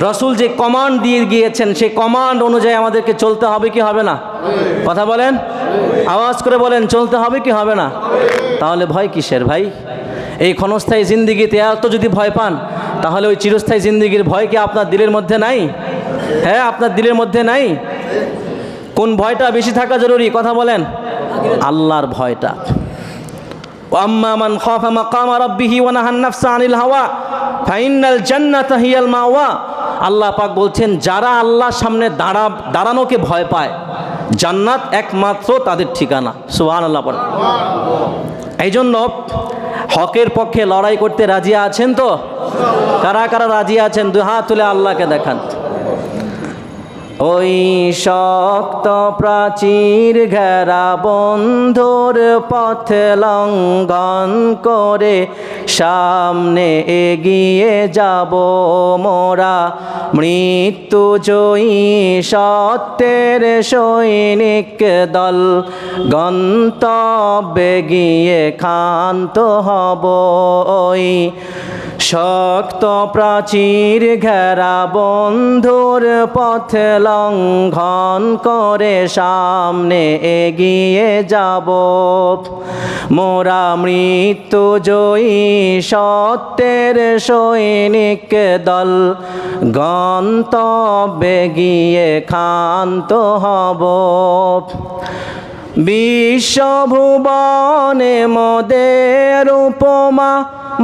S1: রাসূল যে কমান্ড দিয়ে গিয়েছেন সেই কমান্ড অনুযায়ী আমাদেরকে চলতে হবে কি হবে না? কথা বলেন, আওয়াজ করে বলেন, চলতে হবে কি হবে না? তাহলে ভয় কিসের ভাই? এই ক্ষণস্থায়ী জিন্দিগিতে এত যদি ভয় পান, তাহলে ওই চিরস্থায়ী জিন্দিগির ভয় কি আপনার দিলের মধ্যে নাই? হ্যাঁ, আপনার দিলের মধ্যে নাই? কোন ভয়টা বেশি থাকা জরুরি? কথা বলেন, আল্লাহর ভয়টা। ওয়াম্মা মান খাফা মাকামা রাব্বিহি ওয়া নাহান নাফসা আনিল হাওয়া ফাইনাল জান্নাতা হিয়াল মাওয়া। আল্লাহ পাক বলছেন, যারা আল্লাহর সামনে দাঁড়ানোকে ভয় পায়, জান্নাত একমাত্র তাদের ঠিকানা। সুবহানাল্লাহ পড়েন। এই জন্য হকের পক্ষে লড়াই করতে রাজি আছেন তো? কারা কারা রাজি আছেন? দুই হাত তুলে আল্লাহকে দেখান। ওই শক্ত প্রাচীর ঘেরা বন্ধুর পথ লঙ্ঘন করে সামনে এগিয়ে যাব মোরা, মৃত্যু জয়ী সত্যের সৈনিক দল, গন্তব্যে গিয়ে ক্ষান্ত হব। ওই শক্ত প্রাচীর ঘেরা বন্ধুর পথ লঙ্ঘন করে সামনে এগিয়ে যাব মোরা, মৃত্যু জয়ী সত্যের সৈনিক দল, গন্তব্যে গিয়ে ক্ষান্ত হব। বিশ্বভুবনে মোদের উপমা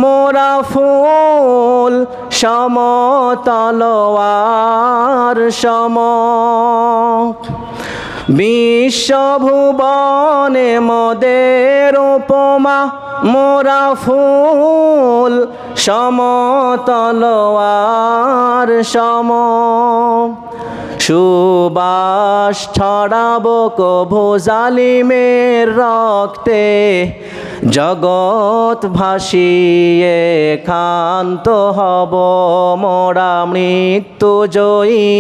S1: মোরা ফুল সমতলওয়ার সম। বিশ্বভুবনে মোদের উপমা মোরা ফুল সমতলওয়ার সম। সুবাস ছড়াবো কভু জালিমের রক্তে, জগৎ ভাসিয়ে ক্ষান্ত হব মোরা, মৃত্যু জয়ী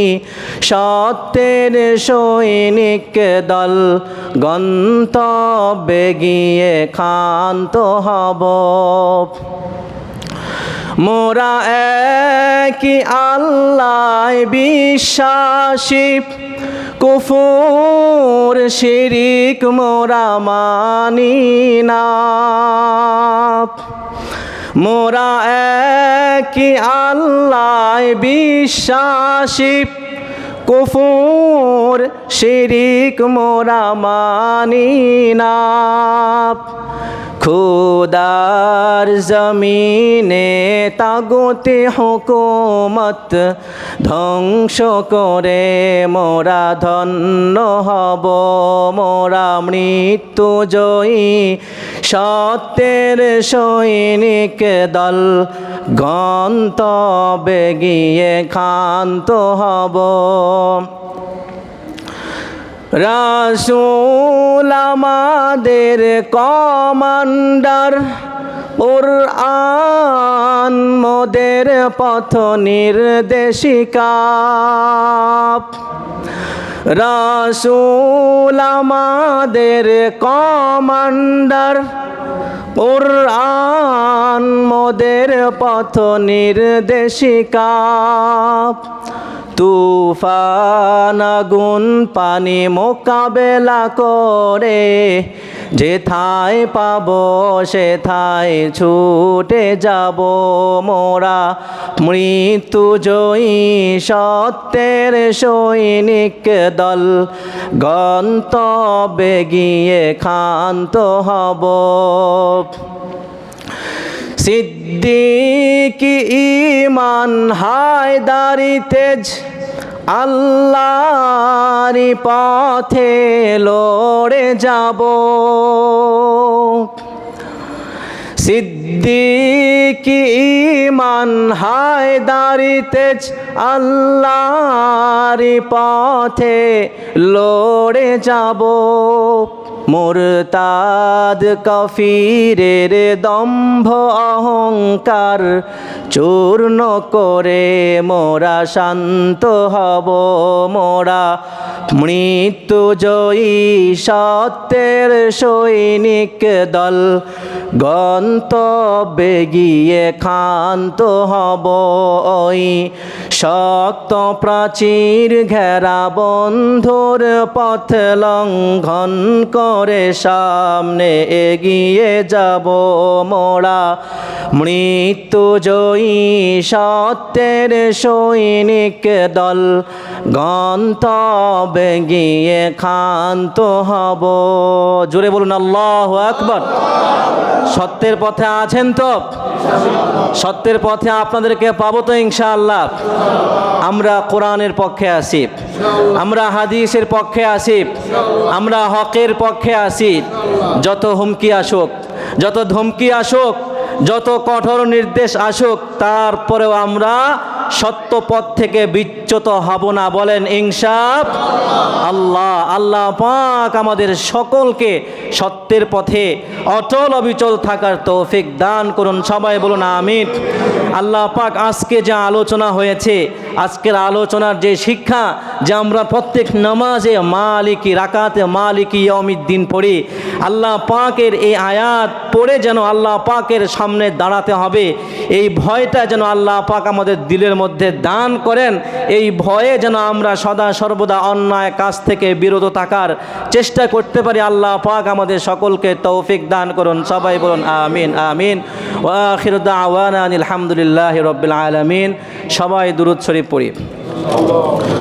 S1: সত্যের সৈনিক দল, গন্তব্যে গিয়ে ক্ষান্ত হব। মোরা একই আল্লাহ বিশ্বাসী, কুফুর শিরিক মোরা মানি না। মোরা একই আল্লাহ বিশ্বাসী, কুফুর শিরিক মোরা মানি না। খুদার জমিনে তাগুতি হুকুমত ধ্বংস করে মোরা ধন্য হব মোরা, মৃত্যু জয়ী সত্যের সৈনিক দল, গন্তব্যে গিয়ে ক্ষান্ত হব। রাসূল আমাদের কমান্ডার, কুরআন মোদের পথ নির্দেশিকা। রাসূল আমাদের কমান্ডার, কুরআন মোদের পথ নির্দেশিকা। তুফান আগুন পানি মোকাবেলা করে, যেথায় পাবো সেথায় ছুটে যাব মোরা। মৃত্যু জয়ী সত্যের সৈনিক দল, গন্তব্যে গিয়ে ক্ষান্ত হব। সিদ্দিকি ঈমান হায়দারি তেজ, আল্লাহর পথে লড়ে যাব। সিদ্দিকি ঈমান হায়দারি তেজ, আল্লাহর পথে লড়ে যাব। মুরতাদ কাফিরের দম্ভ অহংকার চূর্ণ করে মোরা শান্ত হব মোরা। মৃত্যু জয়ী সত্যের সৈনিক দল, গন্তব্যে গিয়ে ক্ষান্ত হব। ওই শক্ত প্রাচীর ঘেরা বন্ধুর পথ লঙ্ঘন করে সামনে এগিয়ে যাব মোরা। মৃত্যু জয়ী সত্যের সৈনিক দল, গন্তব্যে গিয়ে ক্ষান্ত হব। জোরে বলুন আল্লাহু আকবার। সত্যের পথে আছেন তো? সত্যের পথে আপনাদেরকে পাবো তো ইনশাআল্লাহ। আমরা কোরআনের পক্ষে আছি, আমরা হাদিসের পক্ষে আছি, আমরা হকের পক্ষে আছি। যত হুমকি আসুক, যত ধমকি আসুক, যত কঠোর নির্দেশ আসুক, তারপরেও আমরা সত্য পথ থেকে বিচ্যুত হব না। বলেন ইনশাআল্লাহ। আল্লাহ পাক আমাদের সকলকে সত্যের পথে অটল অবিচল থাকার তৌফিক দান করুন। সবাই বলুন আমিন। আল্লাহ পাক আজকে যে আলোচনা হয়েছে, আজকের আলোচনার যে শিক্ষা, যে আমরা প্রত্যেক নামাজে মালিকি রাকাতে মালিকি ইয়াউমিদ্দিন পড়ি, আল্লাহ পাকের এই আয়াত পড়ে যেন আল্লাহ পাকের সামনে দাঁড়াতে হবে, এই ভয়টা যেন আল্লাহ পাক আমাদের দিলের মধ্যে দান করেন। এই ভয়ে যেন আমরা সদা সর্বদা অন্যায় কাজ থেকে বিরত থাকার চেষ্টা করতে পারি। আল্লাহ পাক আমাদের সকলকে তৌফিক দান করুন। সবাই বলুন আমিন আমিন। ওয়া আখিরু দাওয়ানা আলহামদুলিল্লাহি রাব্বিল আলামিন। সবাই দুরূদ শরীফ পড়ি।